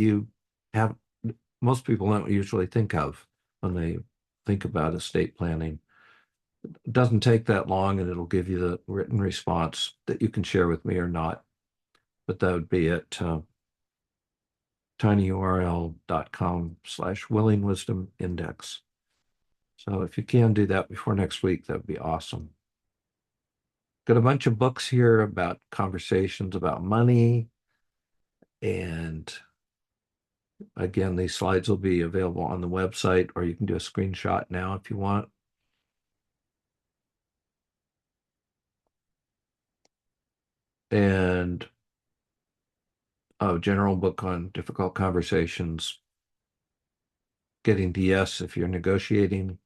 most people don't usually think of when they think about estate planning. It doesn't take that long, and it'll give you the written response that you can share with me or not. But that would be at tinyurl.com/willingwisdomindex. So if you can do that before next week, that would be awesome. Got a bunch of books here about conversations about money. And again, these slides will be available on the website, or you can do a screenshot now if you want. And general book on difficult conversations, getting to yes if you're negotiating.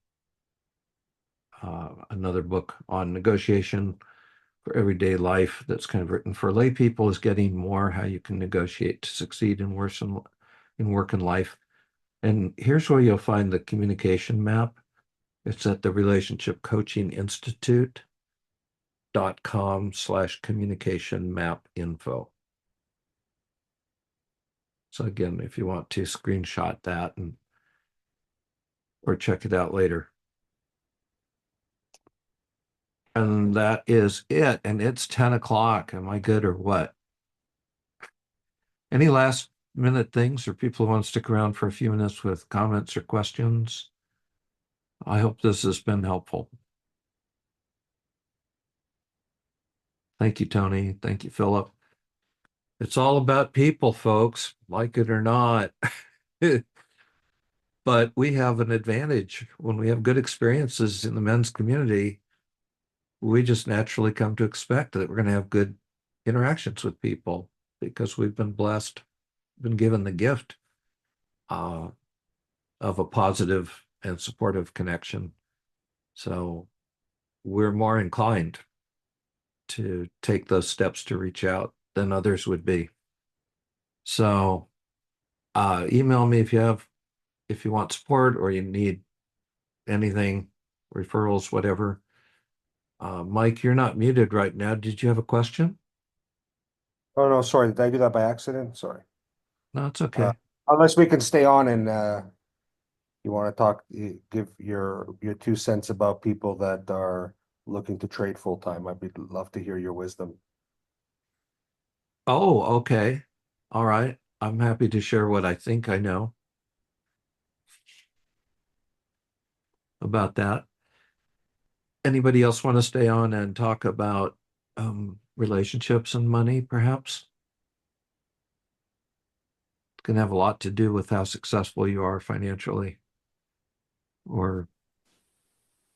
Another book on negotiation for everyday life that's kind of written for lay people is Getting More, How You Can Negotiate to Succeed in Work and Life. And here's where you'll find the communication map. It's at the Relationship Coaching Institute.com/communication map info. So again, if you want to screenshot that or check it out later. And that is it. And it's 10 o'clock. Am I good or what? Any last minute things or people who want to stick around for a few minutes with comments or questions? I hope this has been helpful. Thank you, Tony. Thank you, Philip. It's all about people, folks, like it or not. But we have an advantage when we have good experiences in the men's community. We just naturally come to expect that we're going to have good interactions with people because we've been blessed, been given the gift of of a positive and supportive connection. So we're more inclined to take those steps to reach out than others would be. So email me if you want support or you need anything, referrals, whatever. Mike, you're not muted right now. Did you have a question? Oh, no, sorry. Did I do that by accident? Sorry. No, it's okay. Unless we can stay on and you want to talk, give your 2 cents about people that are looking to trade full time. I'd love to hear your wisdom. Oh, okay. All right. I'm happy to share what I think I know about that. Anybody else want to stay on and talk about relationships and money, perhaps? It's going to have a lot to do with how successful you are financially or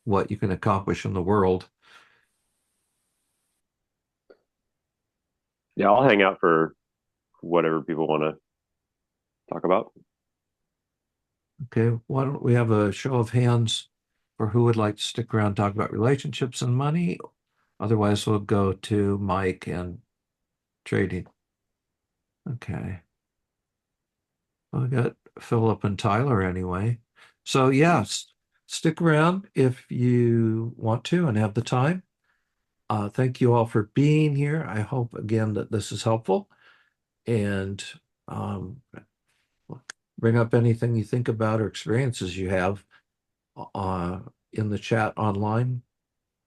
what you can accomplish in the world. Yeah, I'll hang out for whatever people want to talk about. Okay, why don't we have a show of hands for who would like to stick around and talk about relationships and money? Otherwise, we'll go to Mike and trading. Okay. Well, we got Philip and Tyler anyway. So yes, stick around if you want to and have the time. Thank you all for being here. I hope again that this is helpful and bring up anything you think about or experiences you have in the chat online.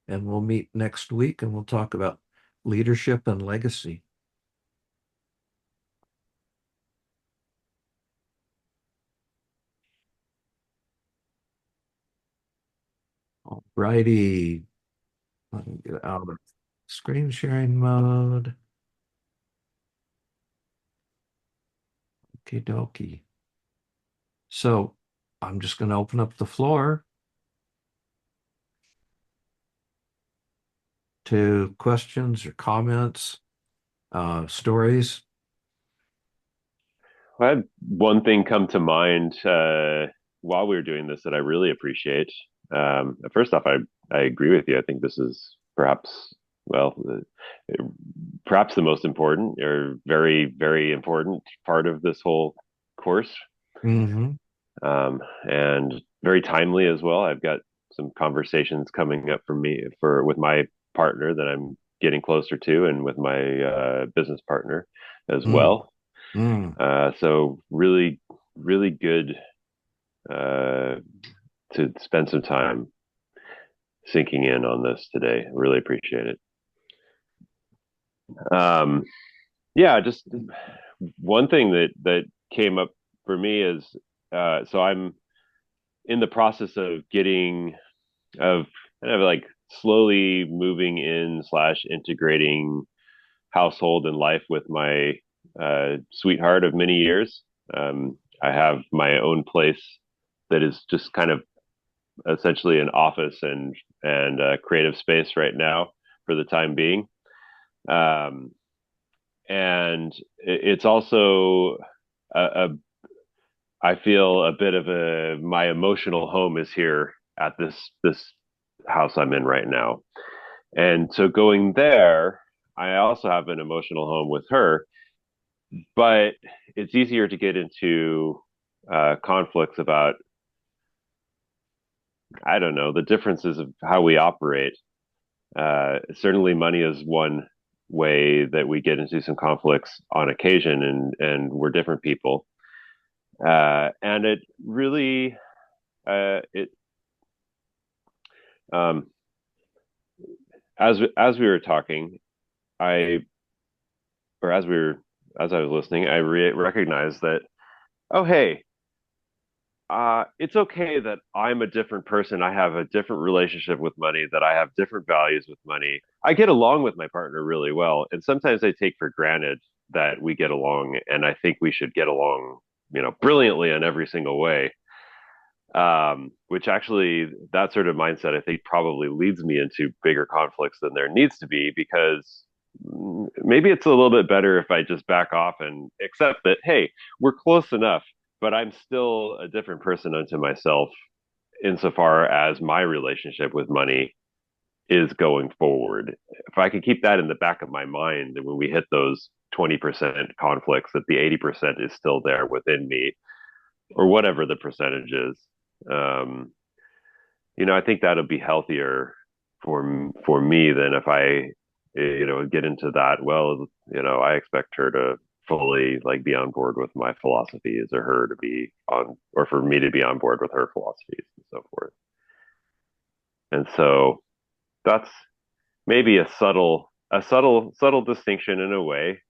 And we'll meet next week and we'll talk about leadership and legacy. All righty. Let me get out of screen sharing mode. Okie dokie. So I'm just going to open up the floor to questions or comments, stories. I had one thing come to mind while we were doing this that I really appreciate. First off, I agree with you. I think this is perhaps, well, perhaps the most important or very, very important part of this whole course. Mm-hmm. And very timely as well. I've got some conversations coming up with my partner that I'm getting closer to, and with my business partner as well. So really, really good to spend some time sinking in on this today. I really appreciate it. Yeah, just one thing that came up for me is so I'm in the process of like slowly moving in / integrating household and life with my sweetheart of many years. I have my own place that is just kind of essentially an office and a creative space right now for the time being. And it's also I feel a bit of my emotional home is here at this house I'm in right now. And so going there, I also have an emotional home with her, but it's easier to get into conflicts about, I don't know, the differences of how we operate. Certainly money is one way that we get into some conflicts on occasion, and we're different people. And it really, as we were talking, as I was listening, I recognized that, oh, hey, it's okay that I'm a different person. I have a different relationship with money, that I have different values with money. I get along with my partner really well. And sometimes I take for granted that we get along, and I think we should get along, brilliantly in every single way. Which actually, that sort of mindset, I think, probably leads me into bigger conflicts than there needs to be, because maybe it's a little bit better if I just back off and accept that, hey, we're close enough but I'm still a different person unto myself insofar as my relationship with money is going forward. If I could keep that in the back of my mind, and when we hit those 20% conflicts, that the 80% is still there within me, or whatever the percentage is. Um, I think that'll be healthier for me than if I, get into that. Well, I expect her to fully like be on board with my philosophies, or her to be on, or for me to be on board with her philosophies and so forth. And so that's maybe a subtle distinction in a way,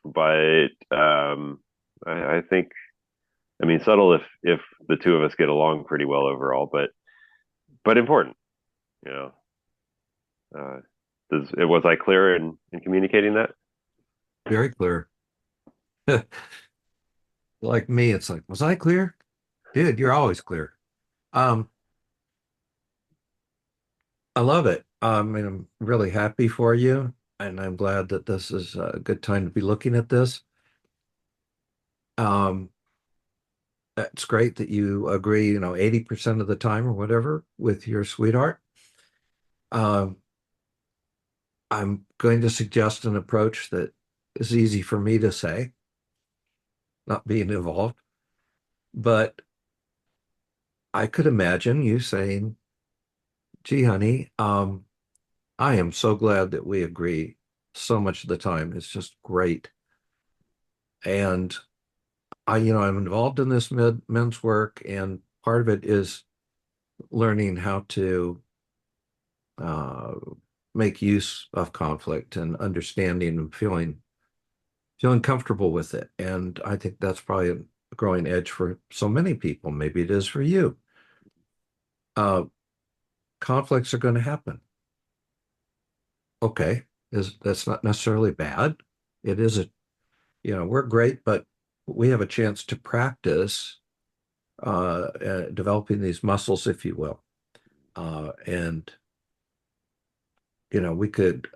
but I think, I mean, subtle if the two of us get along pretty well overall, but important, you know. Was I clear in communicating that? Very clear. Like me, it's like, was I clear? Dude, you're always clear. Um, I love it. I mean, I'm really happy for you, and I'm glad that this is a good time to be looking at this. Um, it's great that you agree, 80% of the time or whatever with your sweetheart. Um, I'm going to suggest an approach that is easy for me to say, not being involved, but I could imagine you saying, gee, honey, I am so glad that we agree so much of the time. It's just great. And I'm involved in this men's work, and part of it is learning how to uh, make use of conflict and understanding and feeling comfortable with it. And I think that's probably a growing edge for so many people. Maybe it is for you. Conflicts are going to happen. Okay, that's not necessarily bad. It is we're great, but we have a chance to practice developing these muscles, if you will. And we could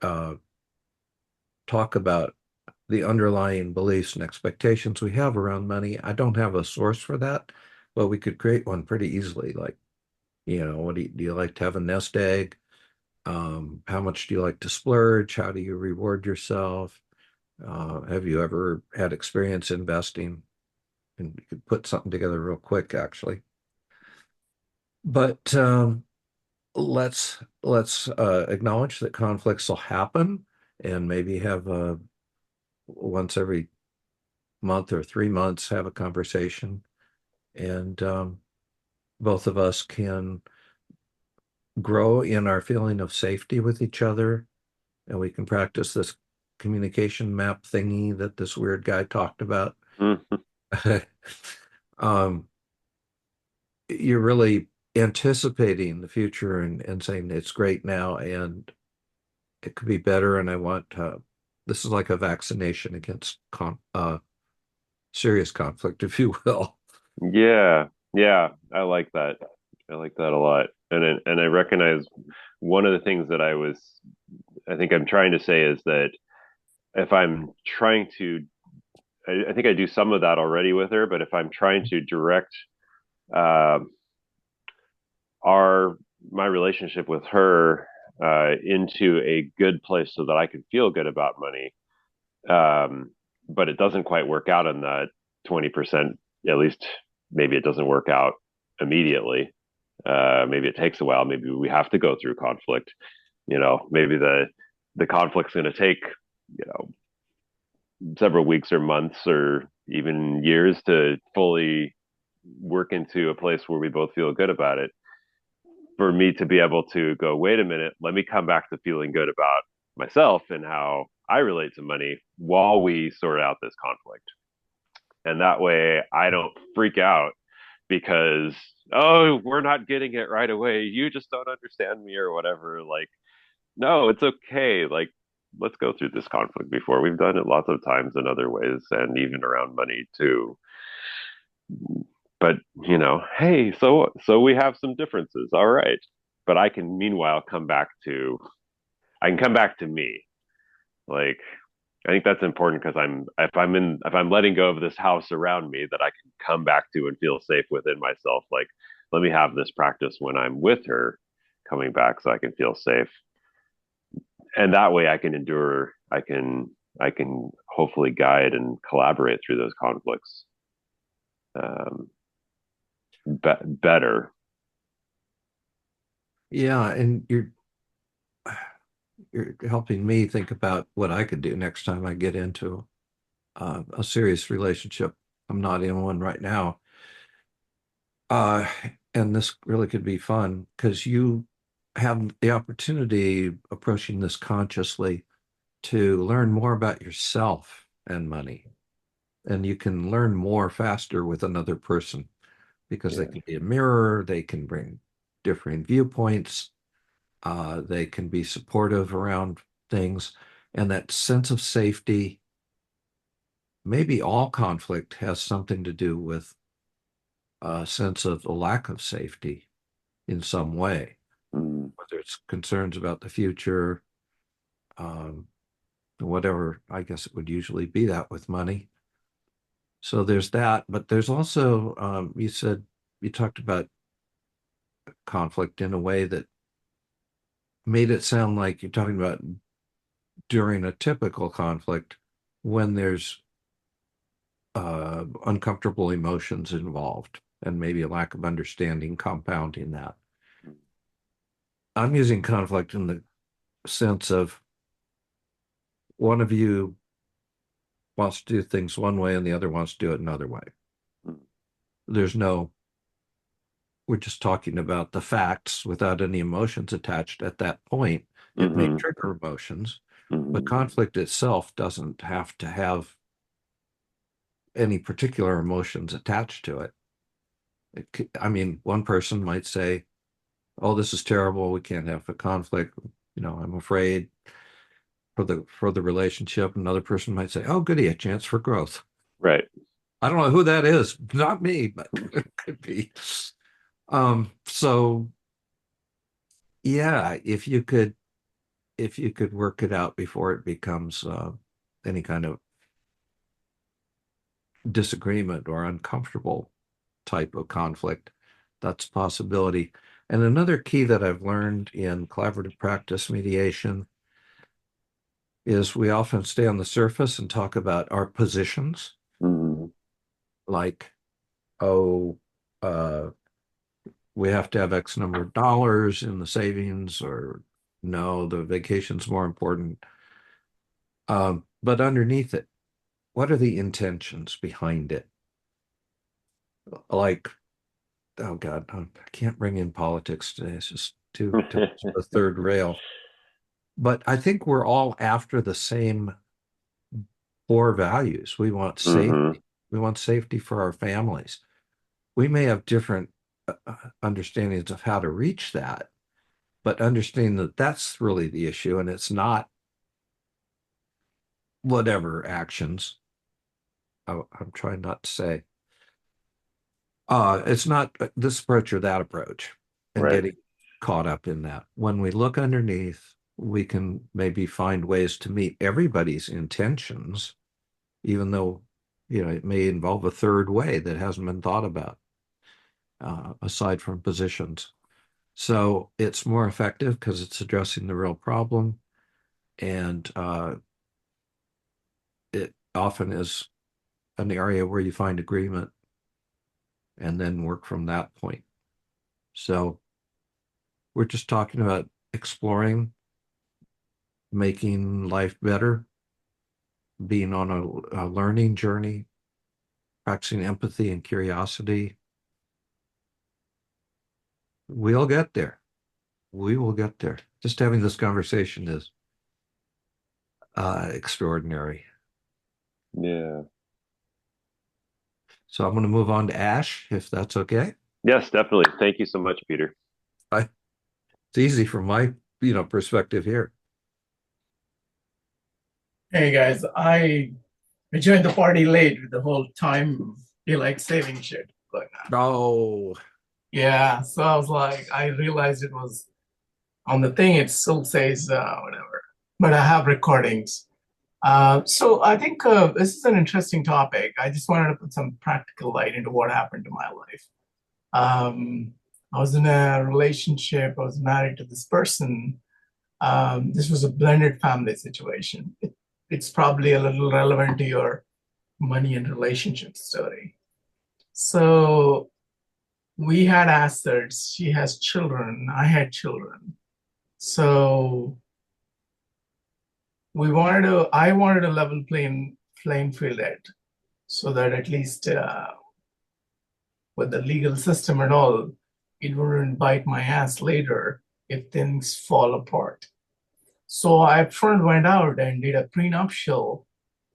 talk about the underlying beliefs and expectations we have around money. I don't have a source for that, but we could create one pretty easily. Like, what do you like to have a nest egg? How much do you like to splurge? How do you reward yourself? Have you ever had experience investing? And you could put something together real quick, actually. But let's acknowledge that conflicts will happen, and maybe have once every month or 3 months have a conversation, and both of us can grow in our feeling of safety with each other, and we can practice this communication map thingy that this weird guy talked about. um, you're really anticipating the future and saying it's great now and it could be better. And I want this is like a vaccination against serious conflict, if you will. Yeah, yeah, I like that. I like that a lot. And I recognize one of the things that I think I'm trying to say is that if I'm trying to, I think I do some of that already with her, but if I'm trying to direct uh, my relationship with her into a good place so that I can feel good about money, but it doesn't quite work out in that 20%, at least maybe it doesn't work out immediately. Maybe it takes a while. Maybe we have to go through conflict. Maybe the conflict's going to take, several weeks or months or even years to fully work into a place where we both feel good about it. For me to be able to go, wait a minute, let me come back to feeling good about myself and how I relate to money while we sort out this conflict. And that way I don't freak out because, oh, we're not getting it right away. You just don't understand me or whatever. Like, no, it's okay. Like, let's go through this conflict before. We've done it lots of times in other ways and even around money too. But, hey, so we have some differences. All right. But I can meanwhile come back to me. Like, I think that's important because if I'm letting go of this house around me that I can come back to and feel safe within myself. Like, let me have this practice when I'm with her, coming back, so I can feel safe, and that way I can endure. I can hopefully guide and collaborate through those conflicts um, better. Yeah, and you're helping me think about what I could do next time I get into a serious relationship. I'm not in one right now. Uh, and this really could be fun because you have the opportunity approaching this consciously to learn more about yourself and money. And you can learn more faster with another person because they Yeah. can be a mirror, they can bring differing viewpoints, they can be supportive around things, and that sense of safety. Maybe all conflict has something to do with a sense of a lack of safety in some way, Mm. whether it's concerns about the future, um, whatever. I guess it would usually be that with money. So there's that, but there's also, you talked about conflict in a way that made it sound like you're talking about during a typical conflict when there's uncomfortable emotions involved and maybe a lack of understanding compounding that. I'm using conflict in the sense of one of you wants to do things one way and the other wants to do it another way. Mm. There's no, we're just talking about the facts without any emotions attached at that point. It may Mm-hmm. trigger emotions, Mm-hmm. but conflict itself doesn't have to have any particular emotions attached to it. I mean, one person might say, "Oh, this is terrible. We can't have a conflict. I'm afraid for the relationship." Another person might say, "Oh, goody, a chance for growth." Right. I don't know who that is. Not me, but it could be. So yeah, if you could work it out before it becomes any kind of disagreement or uncomfortable type of conflict, that's a possibility. And another key that I've learned in collaborative practice mediation is we often stay on the surface and talk about our positions, Mm-hmm. like, oh, we have to have X number of dollars in the savings, or no, the vacation's more important. But underneath it, what are the intentions behind it? Like, oh God, I can't bring in politics today. It's just too much of a third rail. But I think we're all after the same core values. We want safety. Mm-hmm. We want safety for our families. We may have different understandings of how to reach that, but understanding that that's really the issue, and it's not whatever actions. I'm trying not to say. It's not this approach or that approach, and Right. getting caught up in that. When we look underneath, we can maybe find ways to meet everybody's intentions, even though, it may involve a third way that hasn't been thought about, aside from positions. So it's more effective because it's addressing the real problem, and it often is an area where you find agreement and then work from that point. So we're just talking about exploring, making life better, being on a learning journey, practicing empathy and curiosity. We'll get there. We will get there. Just having this conversation is extraordinary. Yeah. So I'm going to move on to Ash, if that's okay. Yes, definitely. Thank you so much, Peter. It's easy from my, perspective here. Hey guys, I joined the party late with the whole time daylight saving shit going on. Oh, Yeah, so I was like, I realized it was on the thing, it still says whatever, but I have recordings. So I think this is an interesting topic. I just wanted to put some practical light into what happened to my life. I was in a relationship. I was married to this person. This was a blended family situation. It's probably a little relevant to your money and relationship story. So we had assets. She has children. I had children. So I wanted a level playing field so that at least with the legal system and all, it wouldn't bite my ass later if things fall apart. So I upfront went out and did a prenuptial,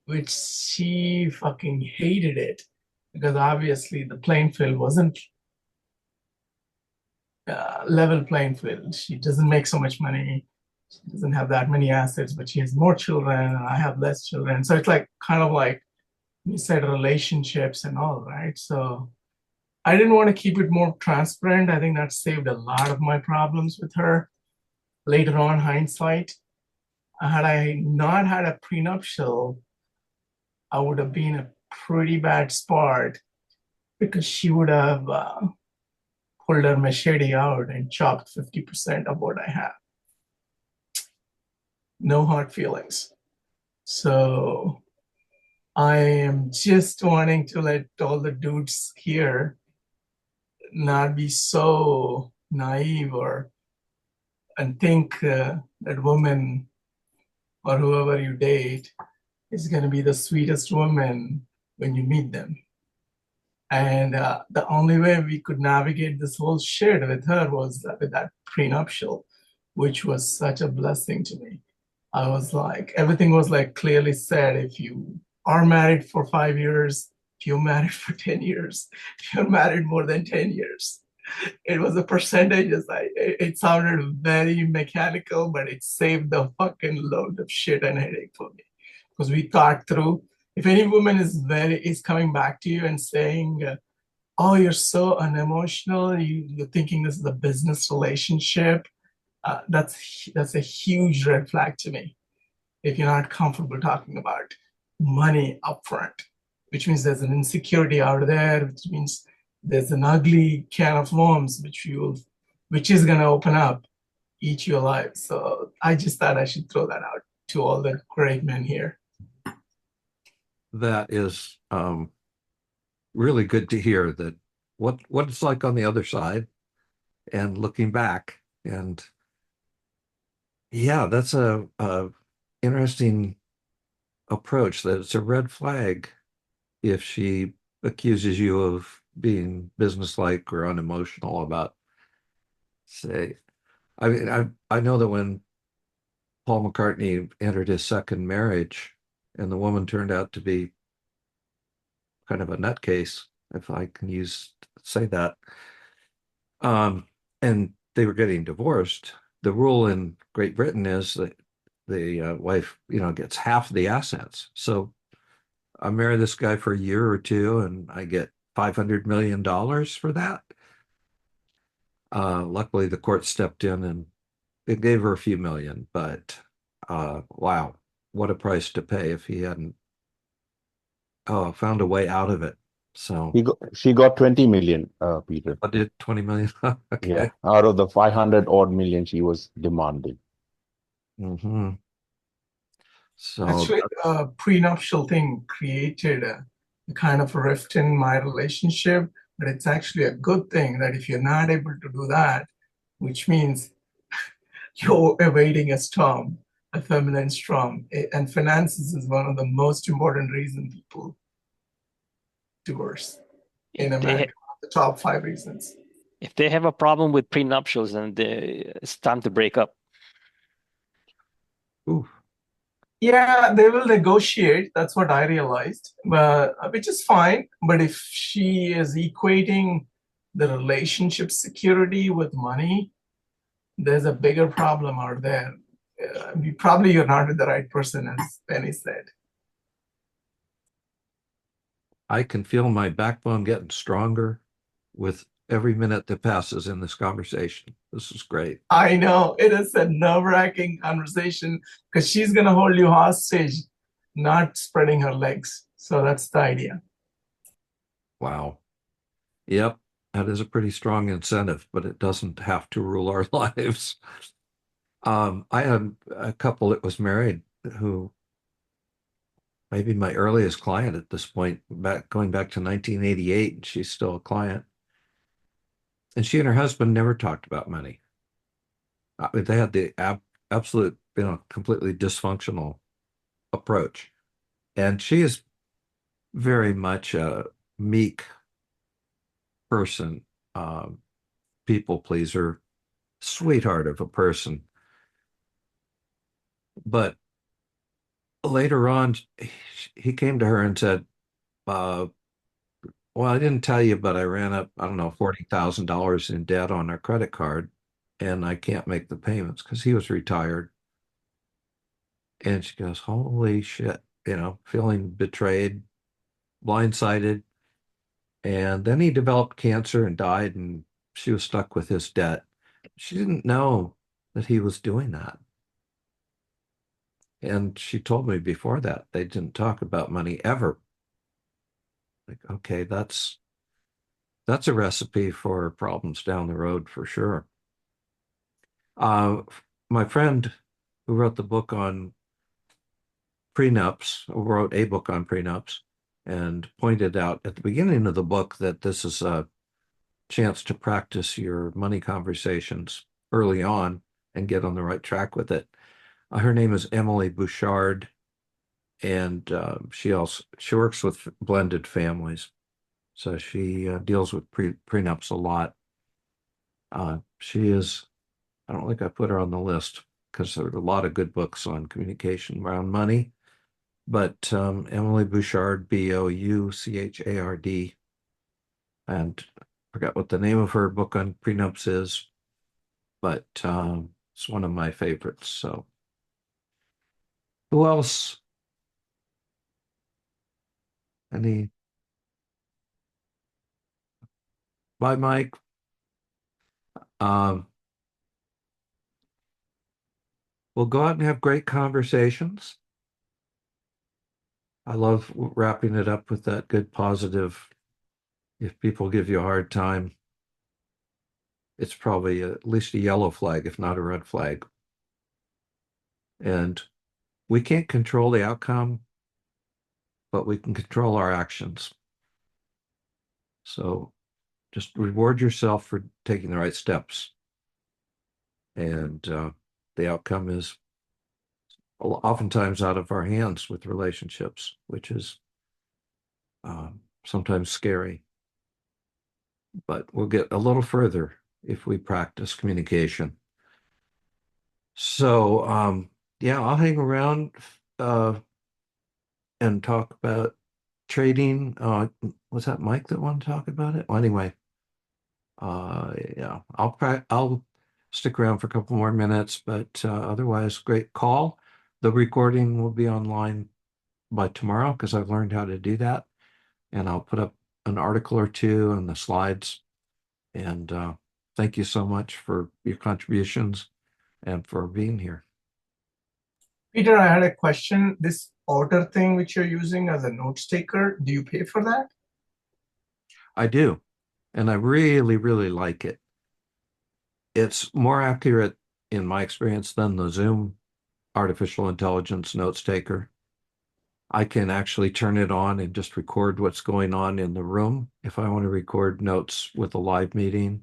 which she fucking hated it because obviously the playing field wasn't level playing field. She doesn't make so much money. She doesn't have that many assets, but she has more children and I have less children. So it's like kind of like you said, relationships and all, right? So I didn't want to keep it more transparent. I think that saved a lot of my problems with her. Later on, hindsight, had I not had a prenuptial, I would have been a pretty bad sport because she would have pulled her machete out and chopped 50% of what I have. No hard feelings. So I am just wanting to let all the dudes here not be so naive and think that women or whoever you date is going to be the sweetest woman when you meet them. And the only way we could navigate this whole shit with her was with that prenuptial, which was such a blessing to me. I was like, everything was like clearly said. If you are married for 5 years, if you're married for 10 years, if you're married more than 10 years, it was a percentage. It sounded very mechanical, but it saved the fucking load of shit and headache for me. Because we thought through, if any woman is coming back to you and saying, oh, you're so unemotional, you're thinking this is a business relationship, that's a huge red flag to me. If you're not comfortable talking about money upfront, which means there's an insecurity out there, which means there's an ugly can of worms which is going to open up, eat your life. So I just thought I should throw that out to all the great men here. That is really good to hear that what it's like on the other side and looking back. And yeah, that's a interesting approach, that it's a red flag if she accuses you of being businesslike or unemotional about, say, I mean, I know that when Paul McCartney entered his second marriage and the woman turned out to be kind of a nutcase, if I can say that, and they were getting divorced, the rule in Great Britain is that the wife, gets half the assets. So I marry this guy for a year or two and I get $500 million for that. Luckily, the court stepped in and it gave her a few million, but wow, what a price to pay if he hadn't found a way out of it. So She got 20 million, Peter. I did 20 million. Okay. Yeah, out of the 500 odd million she was demanding. Mm-hmm. So actually, a prenuptial thing created a kind of rift in my relationship, but it's actually a good thing that if you're not able to do that, which means you're awaiting a storm, a feminine storm, and finances is one of the most important reasons people divorce in America. The top 5 reasons. If they have a problem with prenuptials, then it's time to break up. ooh, Yeah, they will negotiate. That's what I realized, which is fine. But if she is equating the relationship security with money, there's a bigger problem out there. You're not with the right person, as Penny said. I can feel my backbone getting stronger with every minute that passes in this conversation. This is great. I know it is a nerve-wracking conversation because she's gonna hold you hostage not spreading her legs. So that's the idea. Wow. Yep. That is a pretty strong incentive, but it doesn't have to rule our lives. I had a couple that was married who maybe my earliest client at this point, going back to 1988, and she's still a client. And she and her husband never talked about money. They had the absolute, completely dysfunctional approach. And she is very much a meek person, people pleaser, sweetheart of a person. But later on, he came to her and said, well, I didn't tell you, but I ran up, I don't know, $40,000 in debt on our credit card, and I can't make the payments because he was retired. And she goes, holy shit, feeling betrayed, blindsided. And then he developed cancer and died, and she was stuck with his debt. She didn't know that he was doing that. And she told me before that they didn't talk about money ever. Like, okay, that's a recipe for problems down the road for sure. My friend who wrote the book on prenups, wrote a book on prenups, and pointed out at the beginning of the book that this is a chance to practice your money conversations early on and get on the right track with it. Her name is Emily Bouchard, and she works with blended families. So she deals with prenups a lot. She is, I don't think I put her on the list because there are a lot of good books on communication around money. But Emily Bouchard, Bouchard, and I forgot what the name of her book on prenups is, but it's one of my favorites. So who else? Bye, Mike. We'll go out and have great conversations. I love wrapping it up with that good positive. If people give you a hard time, it's probably at least a yellow flag, if not a red flag. And we can't control the outcome, but we can control our actions. So just reward yourself for taking the right steps. And the outcome is oftentimes out of our hands with relationships, which is sometimes scary. But we'll get a little further if we practice communication. So, yeah, I'll hang around and talk about trading. Was that Mike that wanted to talk about it? Well, anyway, yeah, I'll stick around for a couple more minutes, but otherwise, great call. The recording will be online by tomorrow because I've learned how to do that, and I'll put up an article or two and the slides. And thank you so much for your contributions and for being here. Peter, I had a question. This Otter thing which you're using as a notes taker, do you pay for that? I do, and I really, really like it. It's more accurate in my experience than the Zoom artificial intelligence notes taker. I can actually turn it on and just record what's going on in the room. If I want to record notes with a live meeting,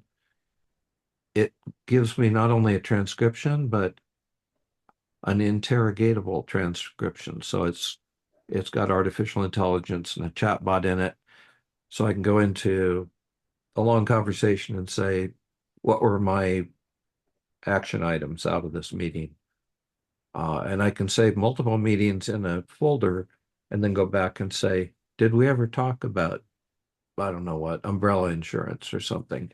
it gives me not only a transcription, but an interrogatable transcription. So it's got artificial intelligence and a chatbot in it. So I can go into a long conversation and say, what were my action items out of this meeting? And I can save multiple meetings in a folder and then go back and say, did we ever talk about, I don't know what, umbrella insurance or something?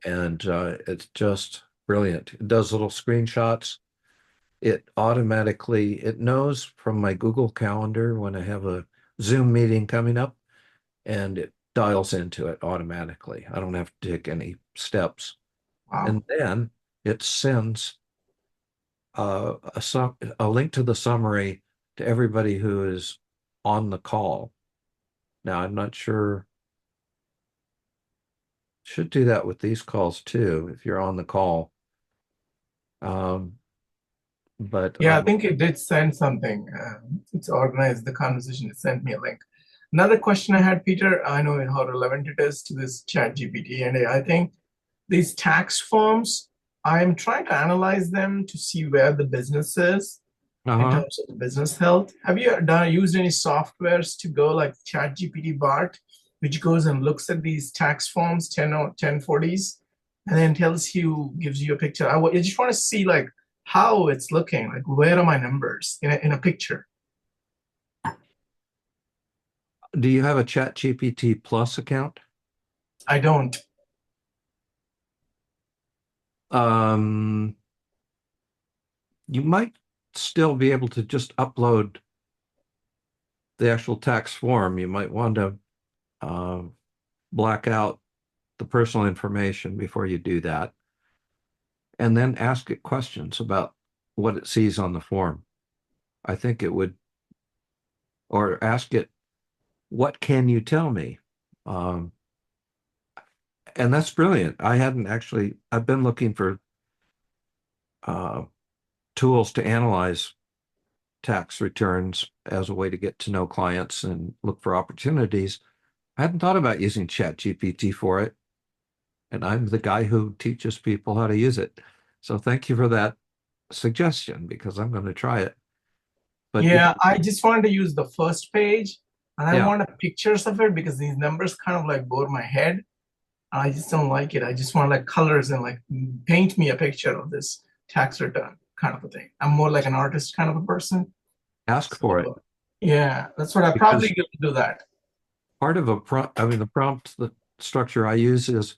And it's just brilliant. It does little screenshots. It knows from my Google Calendar when I have a Zoom meeting coming up, and it dials into it automatically. I don't have to take any steps. Wow. And then it sends a link to the summary to everybody who is on the call. Now, I'm not sure. Should do that with these calls too, if you're on the call. But Yeah, I think it did send something. It's organized the conversation. It sent me a link. Another question I had, Peter, I know how relevant it is to this chat GPT, and I think these tax forms, I'm trying to analyze them to see where the business is in terms of the business health. Have you used any softwares to go like ChatGPT Bart, which goes and looks at these tax forms, 10 or 1040s, and then gives you a picture? I just want to see like how it's looking, like where are my numbers in a picture? do you have a ChatGPT Plus account? I don't. You might still be able to just upload the actual tax form. You might want to black out the personal information before you do that, and then ask it questions about what it sees on the form. I think it would, or ask it, what can you tell me? And that's brilliant. I've been looking for tools to analyze tax returns as a way to get to know clients and look for opportunities. I hadn't thought about using ChatGPT for it, and I'm the guy who teaches people how to use it. So thank you for that suggestion, because I'm going to try it. But yeah, I just wanted to use the first page, and I Yeah. wanted pictures of it because these numbers kind of like bore my head. I just don't like it. I just want like colors and like paint me a picture of this tax return kind of a thing. I'm more like an artist kind of a person. ask for it. Yeah, that's what I Because- probably going to do that. Part of the prompt, the structure I use is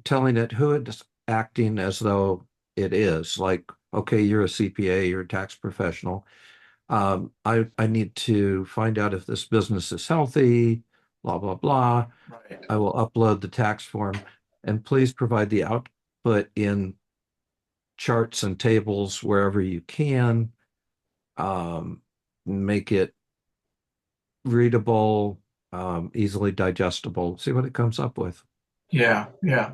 telling it who it's acting as though it is. Like, okay, you're a CPA, you're a tax professional. I need to find out if this business is healthy, blah, blah, blah. Right. I will upload the tax form, and please provide the output in charts and tables wherever you can. Make it readable, easily digestible. See what it comes up with. Yeah, yeah.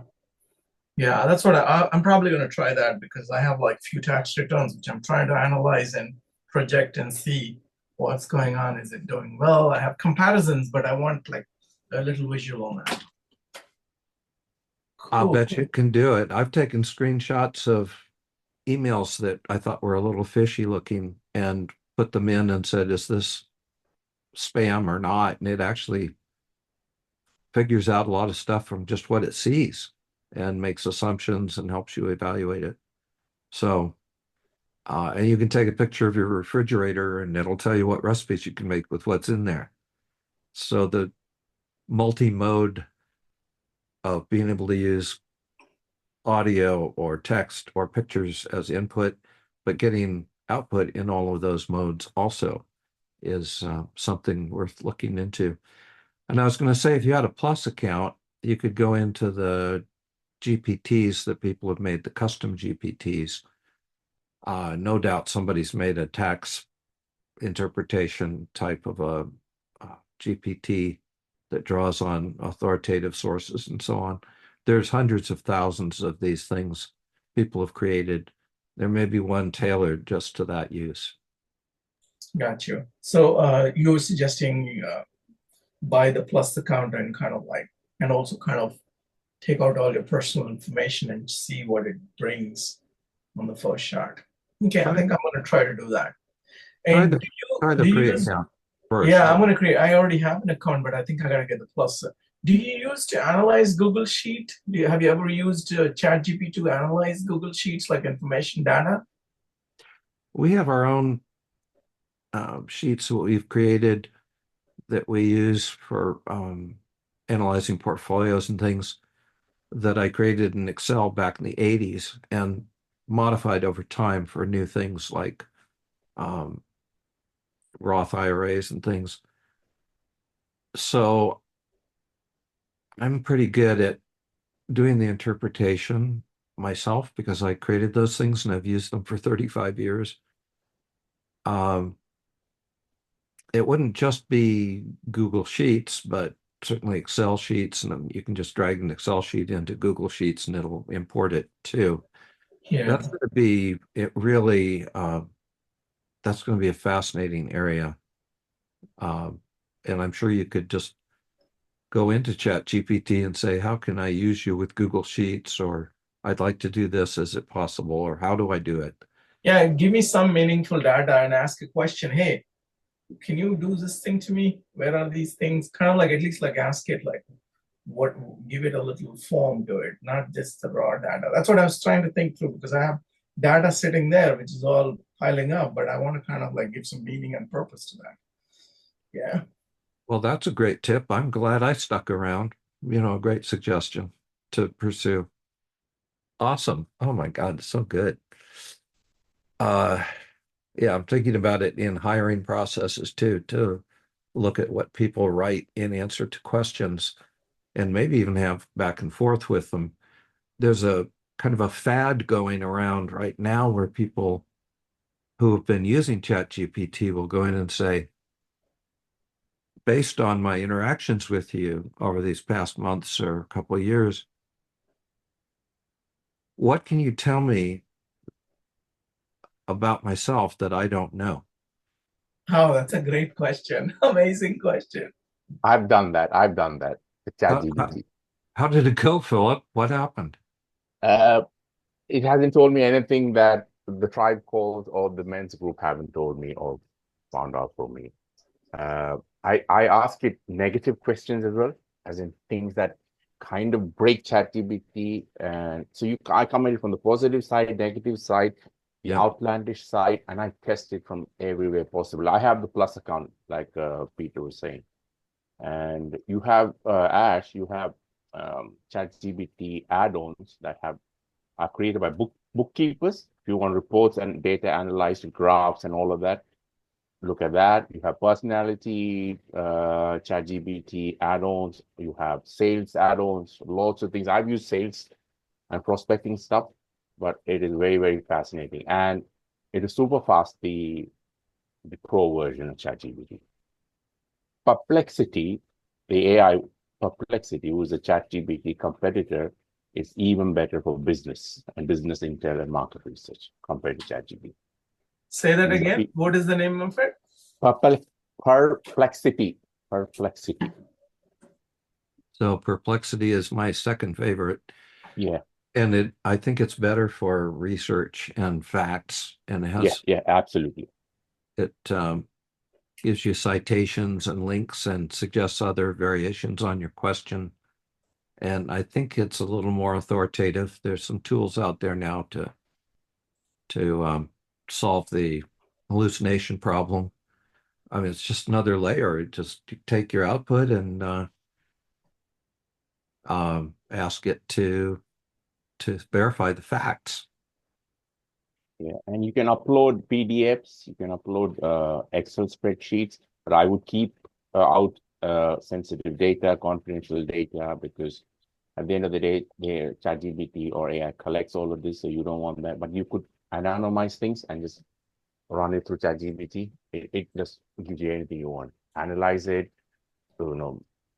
Yeah, that's what I'm probably going to try that because I have like few tax returns which I'm trying to analyze and project and see what's going on. Is it doing well? I have comparisons, but I want like a little visual on that. I'll Cool. bet you it can do it. I've taken screenshots of emails that I thought were a little fishy looking and put them in and said, is this spam or not? And it actually figures out a lot of stuff from just what it sees and makes assumptions and helps you evaluate it. So, and you can take a picture of your refrigerator and it'll tell you what recipes you can make with what's in there. So the multi-mode of being able to use audio or text or pictures as input, but getting output in all of those modes also is something worth looking into. And I was going to say, if you had a Plus account, you could go into the GPTs that people have made, the custom GPTs. No doubt somebody's made a tax interpretation type of a GPT that draws on authoritative sources and so on. There's hundreds of thousands of these things people have created. There may be one tailored just to that use. Got you. So you were suggesting buy the Plus account and kind of like, and also kind of take out all your personal information and see what it brings on the first shot. Okay, I think I'm going to try to do that. And Try the free account first. yeah, I'm going to create. I already have an account, but I think I got to get the Plus. Do you use to analyze Google Sheet? Have you ever used ChatGPT to analyze Google Sheets like information data? We have our own sheets that we've created that we use for analyzing portfolios and things that I created in Excel back in the 80s and modified over time for new things like Roth IRAs and things. So I'm pretty good at doing the interpretation myself because I created those things and I've used them for 35 years. Um, it wouldn't just be Google Sheets, but certainly Excel sheets, and you can just drag an Excel sheet into Google Sheets and it'll import it too. Yeah. That's going to be it really that's going to be a fascinating area. And I'm sure you could just go into ChatGPT and say, how can I use you with Google Sheets? Or I'd like to do this. Is it possible? Or how do I do it? Yeah, give me some meaningful data and ask a question. Hey, can you do this thing to me? Where are these things? Kind of like at least like ask it like what, give it a little form to it, not just the raw data. That's what I was trying to think through because I have data sitting there, which is all piling up, but I want to kind of like give some meaning and purpose to that. Yeah. Well, that's a great tip. I'm glad I stuck around. A great suggestion to pursue. Awesome. Oh my God, it's so good. Yeah, I'm thinking about it in hiring processes too, to look at what people write in answer to questions and maybe even have back and forth with them. There's a kind of a fad going around right now where people who have been using ChatGPT will go in and say, based on my interactions with you over these past months or a couple of years, what can you tell me about myself that I don't know? Oh, that's a great question. Amazing question. I've done that. With How, ChatGPT. how did it go, Philip? What happened? It hasn't told me anything that the tribe calls or the men's group haven't told me or found out for me. I ask it negative questions as well, as in things that kind of break ChatGPT. And so I come in from the positive side, negative side, the Yeah. outlandish side, and I test it from everywhere possible. I have the Plus account, like Peter was saying. And you have Ash, you have ChatGPT add-ons that are created by bookkeepers. If you want reports and data analyzed, graphs and all of that, look at that. You have personality, ChatGPT add-ons. You have sales add-ons, lots of things. I've used sales and prospecting stuff, but it is very, very fascinating. And it is super fast, the pro version of ChatGPT. Perplexity, the AI Perplexity, who is a ChatGPT competitor, is even better for business and business intel and market research compared to ChatGPT. Say that again. What is the name of it? Perplexity. Perplexity. So Perplexity is my second favorite. Yeah. And I think it's better for research and facts, and it has yeah, absolutely. It gives you citations and links and suggests other variations on your question. And I think it's a little more authoritative. There's some tools out there now to solve the hallucination problem. I mean, it's just another layer. Just take your output and ask it to verify the facts. Yeah, and you can upload PDFs, you can upload Excel spreadsheets, but I would keep out sensitive data, confidential data, because at the end of the day, ChatGPT or AI collects all of this, so you don't want that. But you could anonymize things and just run it through ChatGPT. It just gives you anything you want. Analyze it,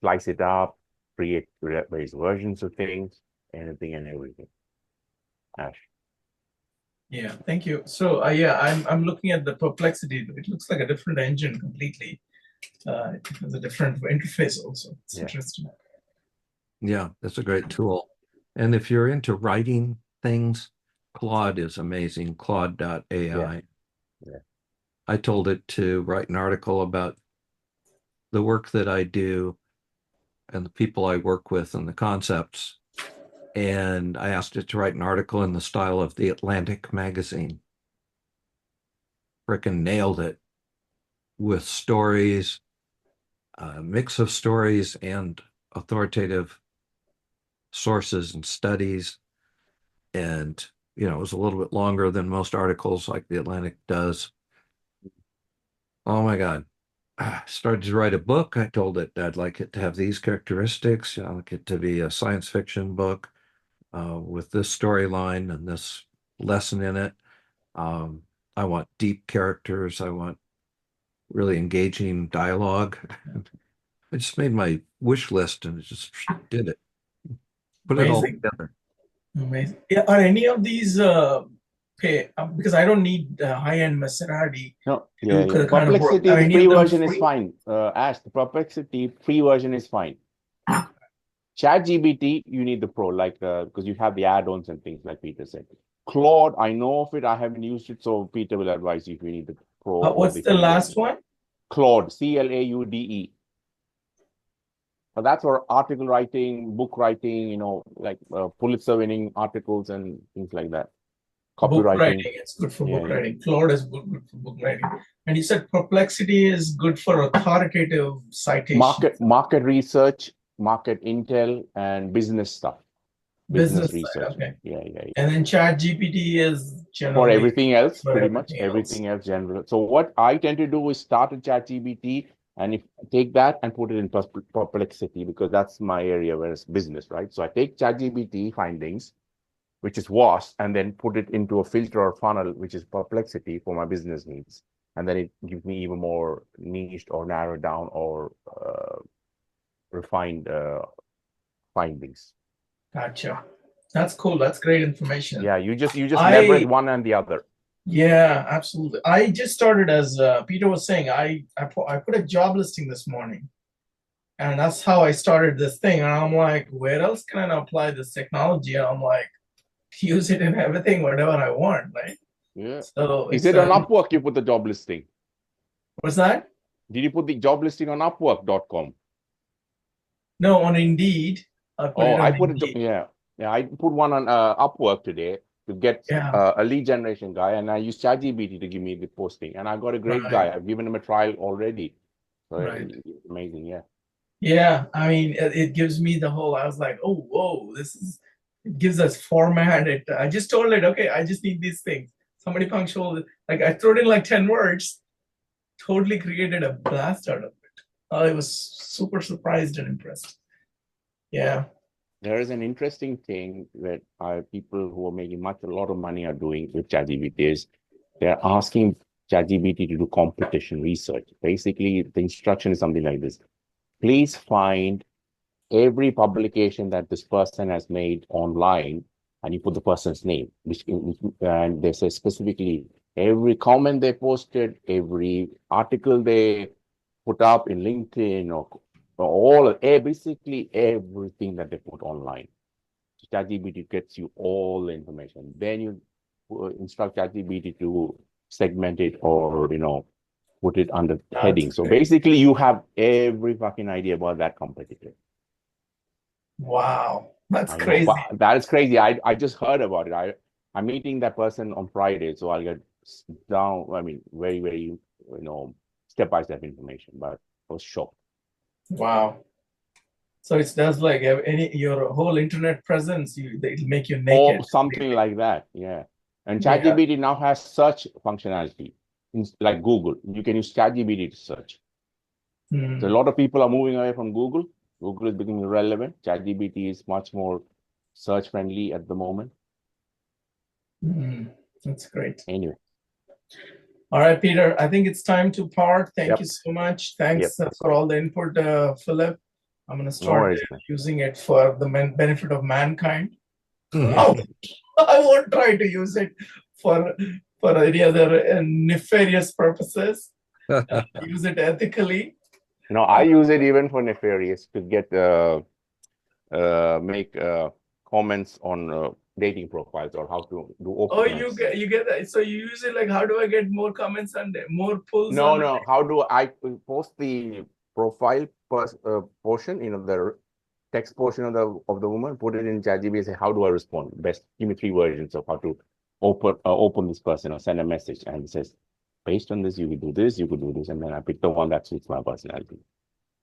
slice it up, create various versions of things, anything and everything. Ash. Yeah, thank you. So yeah, I'm looking at the Perplexity. It looks like a different engine completely. It has a different interface also. It's interesting. Yeah, that's a great tool. And if you're into writing things, Claude is amazing. Claude.ai. Yeah. I told it to write an article about the work that I do and the people I work with and the concepts. And I asked it to write an article in the style of the Atlantic magazine. Frickin' nailed it with stories, a mix of stories and authoritative sources and studies. And, it was a little bit longer than most articles like the Atlantic does. Oh my God. I started to write a book. I told it I'd like it to have these characteristics. I'd like it to be a science fiction book with this storyline and this lesson in it. I want deep characters. I want really engaging dialogue. I just made my wish list and it just did it. Put it all Amazing. together. Amazing. Yeah, are any of these pay because I don't need high-end Maserati No, to yeah, do yeah. the kind of work. Perplexity, Are the any free of them version is free? fine. Ash, the Perplexity free version is fine. ChatGPT, you need the pro, like because you have the add-ons and things like Peter said. Claude, I know of it. I haven't used it, so Peter will advise you if you need the pro. or What's the free last version. one? Claude, Claude. But that's for article writing, book writing, you know, like Pulitzer-winning articles and things like that. Book Copywriting. writing. It's good for book writing. Claude is good for book writing. And you said Perplexity is good for authoritative citation. Market research, market intel, and business stuff. Business side, research. okay. Yeah. And then ChatGPT is For generally everything else, for pretty much everything everything else general. So what I tend to do is start with ChatGPT and take that and put it in Perplexity, because that's my area where it's business, right? So I take ChatGPT findings, which is vast, and then put it into a filter or funnel, which is Perplexity for my business needs. And then it gives me even more niched or narrowed down or refined findings. Gotcha. That's cool. That's great information. Yeah, you just leverage one and the other. Yeah, absolutely. I just started, as Peter was saying, I put a job listing this morning, and that's how I started this thing. And I'm like, where else can I apply this technology? And I'm like, use it in everything, whatever I want, right? Yeah. So Is it on Upwork you put the job listing? What's that? Did you put the job listing on Upwork.com? No, on Indeed. I put one on Upwork today to get a lead generation guy, and I used ChatGPT to give me the posting, and I got a great guy. I've given him a trial already. So it's amazing, yeah. Yeah, I mean, it gives me the whole, I was like, oh, whoa, it gives us format. I just told it, okay, I just need these things. Somebody punctual, like I threw in like 10 words, totally created a blast out of it. I was super surprised and impressed. Yeah. There is an interesting thing that people who are making a lot of money are doing with ChatGPT is they're asking ChatGPT to do competition research. Basically, the instruction is something like this. Please find every publication that this person has made online, and you put the person's name, and they say specifically every comment they posted, every article they put up in LinkedIn, or basically everything that they put online. So ChatGPT gets you all the information. Then you instruct ChatGPT to segment it or put it under heading. So basically you have every fucking idea about that competitor. Wow, that's crazy. That is crazy. I just heard about it. I'm meeting that person on Friday, so I'll get down. I mean, very, very, step-by-step information. But I was shocked. Wow. So it does like your whole internet presence. It'll make you naked. Or something like that. Yeah. And ChatGPT now has search functionality, like Google. You can use ChatGPT to search. So a lot of people are moving away from Google. Google is becoming irrelevant. ChatGPT is much more search friendly at the moment. That's great. Anyway. All right, Peter, I think it's time to part. Thank you so much. Thanks for all the input, Philip. I'm going to start using it for the benefit of mankind. I won't try to use it for any other nefarious purposes. Use it ethically. No, I use it even for nefarious to get make comments on dating profiles or how to do open. Oh, you get that. So you use it like, how do I get more comments and more pulls? No. How do I post the profile portion, the text portion of the woman, put it in ChatGPT and say, how do I respond? Best, give me 3 versions of how to open this person or send a message. And it says, based on this, you could do this, you could do this. And then I pick the one that suits my personality.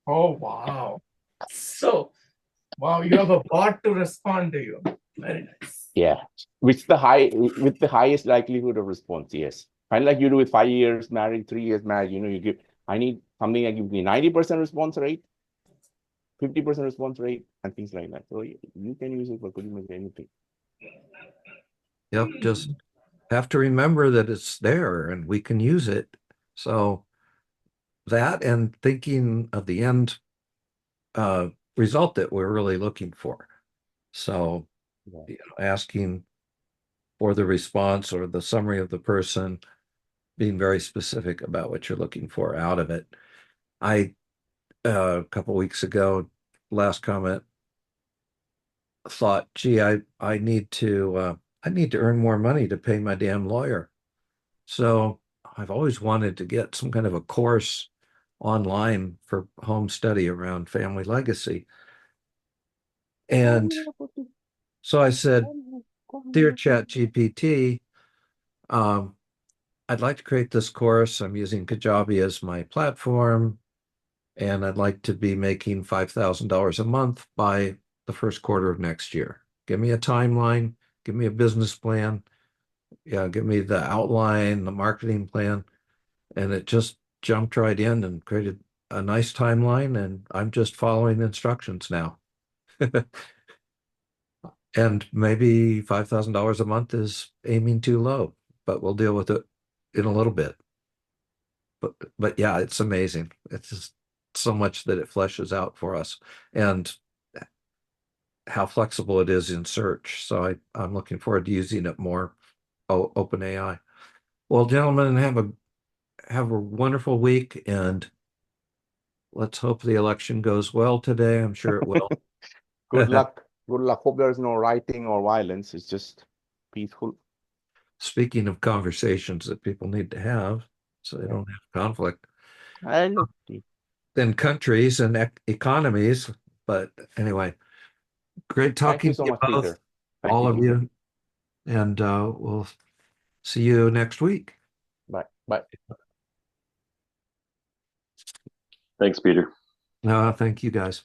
Oh, wow. So, wow, you have a bot to respond to you. Very nice. Yeah. With the highest likelihood of response, yes. Kind of like you do with 5 years married, 3 years married, I need something that gives me 90% response rate, 50% response rate, and things like that. So you can use it for pretty much anything. Yep, just have to remember that it's there and we can use it. So that and thinking of the end result that we're really looking for. So Yeah. you know, asking for the response or the summary of the person, being very specific about what you're looking for out of it. I a couple weeks ago, last comment, thought, gee, I need to earn more money to pay my damn lawyer. So I've always wanted to get some kind of a course online for home study around family legacy. And so I said, dear ChatGPT, I'd like to create this course. I'm using Kajabi as my platform, and I'd like to be making $5,000 a month by the first quarter of next year. Give me a timeline, give me a business plan, yeah, give me the outline, the marketing plan, and it just jumped right in and created a nice timeline, and I'm just following instructions now. And maybe $5,000 a month is aiming too low, but we'll deal with it in a little bit. But yeah, it's amazing. It's just so much that it fleshes out for us and how flexible it is in search. So I'm looking forward to using it more. Oh, OpenAI. Well, gentlemen, have a wonderful week, and let's hope the election goes well today. I'm sure it will. Good luck. Good luck. Hope there's no rioting or violence. It's just peaceful. Speaking of conversations that people need to have, so they don't have conflict, And in countries and economies. But anyway, great thank you talking so to you much, both, Peter. Thank all you, of Peter. you, and we'll see you next week. Bye. Bye. Thanks, Peter. No, thank you guys.